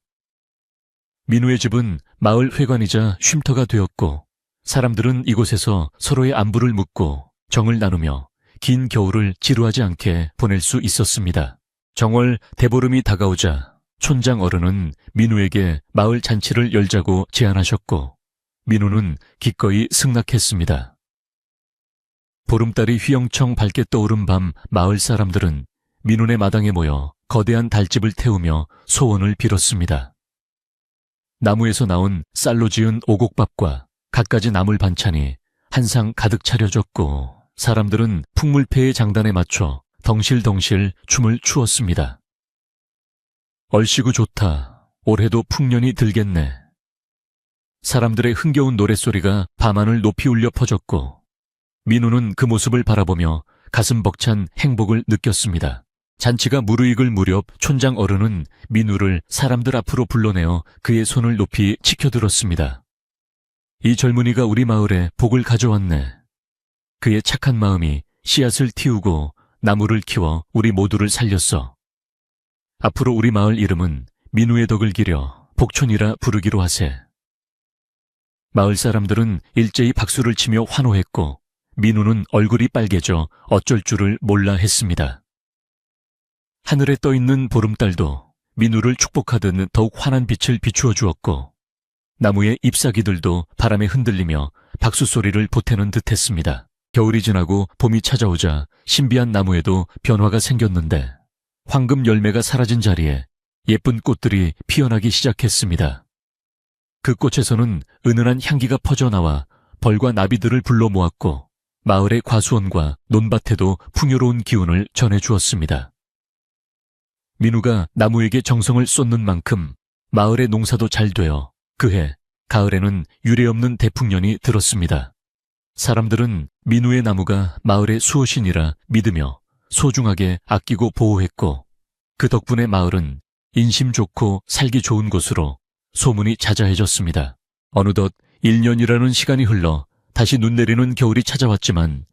민우의 집은 마을 회관이자 쉼터가 되었고 사람들은 이곳에서 서로의 안부를 묻고 정을 나누며 긴 겨울을 지루하지 않게 보낼 수 있었습니다. 정월 대보름이 다가오자 촌장 어른은 민우에게 마을 잔치를 열자고 제안하셨고 민우는 기꺼이 승낙했습니다. 보름달이 휘영청 밝게 떠오른 밤 마을 사람들은 민우네 마당에 모여 거대한 달집을 태우며 소원을 빌었습니다. 나무에서 나온 쌀로 지은 오곡밥과 갖가지 나물 반찬이 한 상 가득 차려졌고 사람들은 풍물패의 장단에 맞춰 덩실덩실 춤을 추었습니다. 얼씨구 좋다. 올해도 풍년이 들겠네. 사람들의 흥겨운 노랫소리가 밤하늘 높이 울려 퍼졌고 민우는 그 모습을 바라보며 가슴 벅찬 행복을 느꼈습니다. 잔치가 무르익을 무렵 촌장 어른은 민우를 사람들 앞으로 불러내어 그의 손을 높이 치켜들었습니다. 이 젊은이가 우리 마을에 복을 가져왔네. 그의 착한 마음이 씨앗을 틔우고 나무를 키워 우리 모두를 살렸어. 앞으로 우리 마을 이름은 민우의 덕을 기려 복촌이라 부르기로 하세. 마을 사람들은 일제히 박수를 치며 환호했고 민우는 얼굴이 빨개져 어쩔 줄을 몰라 했습니다. 하늘에 떠있는 보름달도 민우를 축복하듯 더욱 환한 빛을 비추어 주었고 나무의 잎사귀들도 바람에 흔들리며 박수 소리를 보태는 듯했습니다. 겨울이 지나고 봄이 찾아오자 신비한 나무에도 변화가 생겼는데 황금 열매가 사라진 자리에 예쁜 꽃들이 피어나기 시작했습니다. 그 꽃에서는 은은한 향기가 퍼져나와 벌과 나비들을 불러 모았고 마을의 과수원과 논밭에도 풍요로운 기운을 전해주었습니다. 민우가 나무에게 정성을 쏟는 만큼 마을의 농사도 잘 되어 그해 가을에는 유례없는 대풍년이 들었습니다. 사람들은 민우의 나무가 마을의 수호신이라 믿으며 소중하게 아끼고 보호했고 그 덕분에 마을은 인심 좋고 살기 좋은 곳으로 소문이 자자해졌습니다. 어느덧 1년이라는 시간이 흘러 다시 눈 내리는 겨울이 찾아왔지만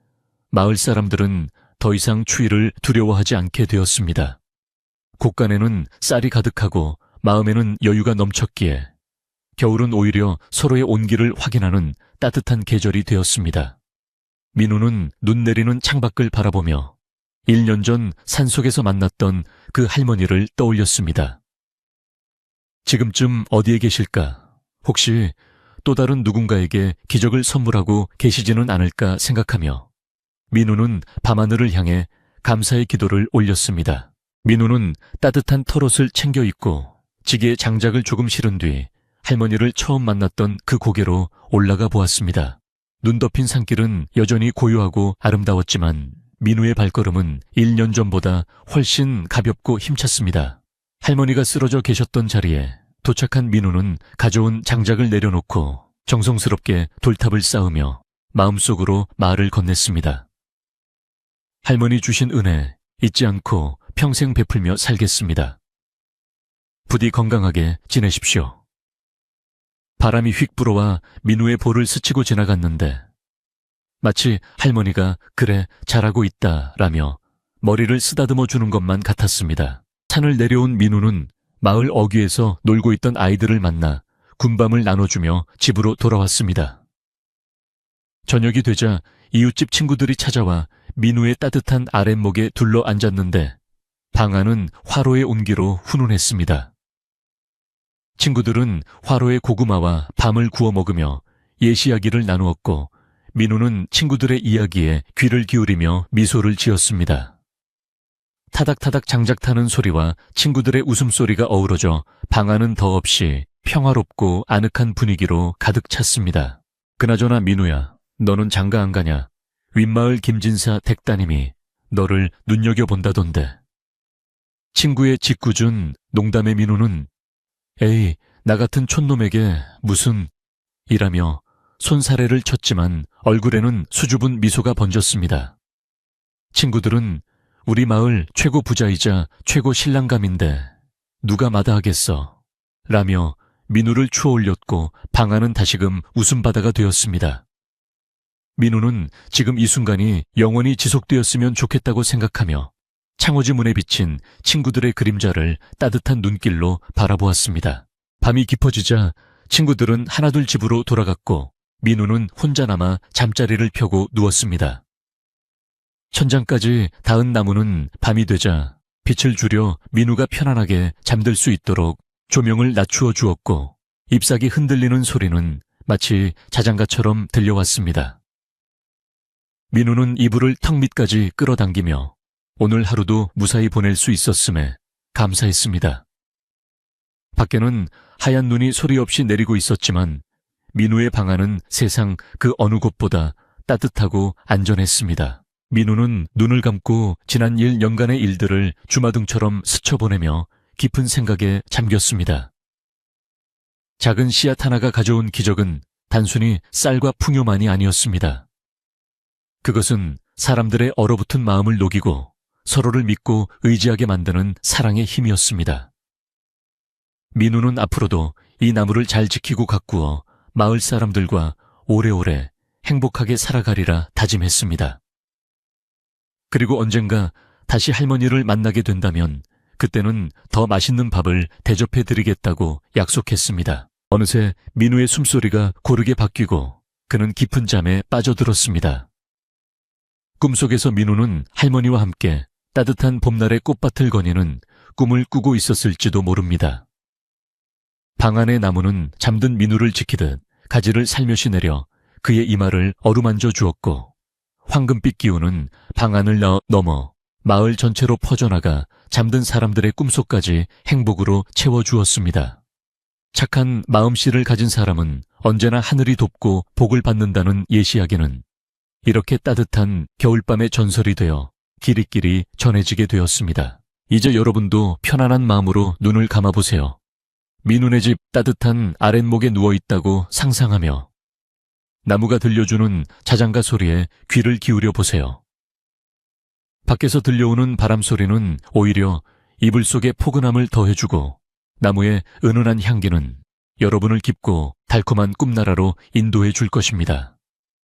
마을 사람들은 더 이상 추위를 두려워하지 않게 되었습니다. 곳간에는 쌀이 가득하고 마음에는 여유가 넘쳤기에 겨울은 오히려 서로의 온기를 확인하는 따뜻한 계절이 되었습니다. 민우는 눈 내리는 창밖을 바라보며 1년 전 산속에서 만났던 그 할머니를 떠올렸습니다. 지금쯤 어디에 계실까? 혹시 또 다른 누군가에게 기적을 선물하고 계시지는 않을까 생각하며 민우는 밤하늘을 향해 감사의 기도를 올렸습니다. 민우는 따뜻한 털옷을 챙겨 입고 지게에 장작을 조금 실은 뒤 할머니를 처음 만났던 그 고개로 올라가 보았습니다. 눈 덮인 산길은 여전히 고요하고 아름다웠지만 민우의 발걸음은 1년 전보다 훨씬 가볍고 힘찼습니다. 할머니가 쓰러져 계셨던 자리에 도착한 민우는 가져온 장작을 내려놓고 정성스럽게 돌탑을 쌓으며 마음속으로 말을 건넸습니다. 할머니 주신 은혜 잊지 않고 평생 베풀며 살겠습니다. 부디 건강하게 지내십시오. 바람이 휙 불어와 민우의 볼을 스치고 지나갔는데 마치 할머니가 그래 잘하고 있다 라며 머리를 쓰다듬어 주는 것만 같았습니다. 산을 내려온 민우는 마을 어귀에서 놀고 있던 아이들을 만나 군밤을 나눠주며 집으로 돌아왔습니다. 저녁이 되자 이웃집 친구들이 찾아와 민우의 따뜻한 아랫목에 둘러 앉았는데 방 안은 화로의 온기로 훈훈했습니다. 친구들은 화로에 고구마와 밤을 구워 먹으며 옛 이야기를 나누었고 민우는 친구들의 이야기에 귀를 기울이며 미소를 지었습니다. 타닥타닥 장작 타는 소리와 친구들의 웃음소리가 어우러져 방 안은 더없이 평화롭고 아늑한 분위기로 가득 찼습니다. 그나저나 민우야, 너는 장가 안 가냐? 윗마을 김진사 댁따님이 너를 눈여겨본다던데. 친구의 짓궂은 농담의 민우는 에이, 나 같은 촌놈에게 무슨 이라며 손사래를 쳤지만 얼굴에는 수줍은 미소가 번졌습니다. 친구들은 우리 마을 최고 부자이자 최고 신랑감인데 누가 마다하겠어 라며 민우를 추어올렸고 방 안은 다시금 웃음바다가 되었습니다. 민우는 지금 이 순간이 영원히 지속되었으면 좋겠다고 생각하며 창호지 문에 비친 친구들의 그림자를 따뜻한 눈길로 바라보았습니다. 밤이 깊어지자 친구들은 하나둘 집으로 돌아갔고 민우는 혼자 남아 잠자리를 펴고 누웠습니다. 천장까지 닿은 나무는 밤이 되자 빛을 줄여 민우가 편안하게 잠들 수 있도록 조명을 낮추어 주었고 잎사귀 흔들리는 소리는 마치 자장가처럼 들려왔습니다. 민우는 이불을 턱 밑까지 끌어당기며 오늘 하루도 무사히 보낼 수 있었음에 감사했습니다. 밖에는 하얀 눈이 소리 없이 내리고 있었지만 민우의 방 안은 세상 그 어느 곳보다 따뜻하고 안전했습니다. 민우는 눈을 감고 지난 1년간의 일들을 주마등처럼 스쳐보내며 깊은 생각에 잠겼습니다. 작은 씨앗 하나가 가져온 기적은 단순히 쌀과 풍요만이 아니었습니다. 그것은 사람들의 얼어붙은 마음을 녹이고 서로를 믿고 의지하게 만드는 사랑의 힘이었습니다. 민우는 앞으로도 이 나무를 잘 지키고 가꾸어 마을 사람들과 오래오래 행복하게 살아가리라 다짐했습니다. 그리고 언젠가 다시 할머니를 만나게 된다면 그때는 더 맛있는 밥을 대접해드리겠다고 약속했습니다. 어느새 민우의 숨소리가 고르게 바뀌고 그는 깊은 잠에 빠져들었습니다. 꿈속에서 민우는 할머니와 함께 따뜻한 봄날의 꽃밭을 거니는 꿈을 꾸고 있었을지도 모릅니다. 방 안의 나무는 잠든 민우를 지키듯 가지를 살며시 내려 그의 이마를 어루만져 주었고, 황금빛 기운은 방 안을 넘어 마을 전체로 퍼져나가 잠든 사람들의 꿈속까지 행복으로 채워주었습니다. 착한 마음씨를 가진 사람은 언제나 하늘이 돕고 복을 받는다는 예시하기는 이렇게 따뜻한 겨울밤의 전설이 되어 길이길이 전해지게 되었습니다. 이제 여러분도 편안한 마음으로 눈을 감아보세요. 민우네 집 따뜻한 아랫목에 누워있다고 상상하며 나무가 들려주는 자장가 소리에 귀를 기울여 보세요. 밖에서 들려오는 바람 소리는 오히려 이불 속의 포근함을 더해주고, 나무의 은은한 향기는 여러분을 깊고 달콤한 꿈나라로 인도해 줄 것입니다.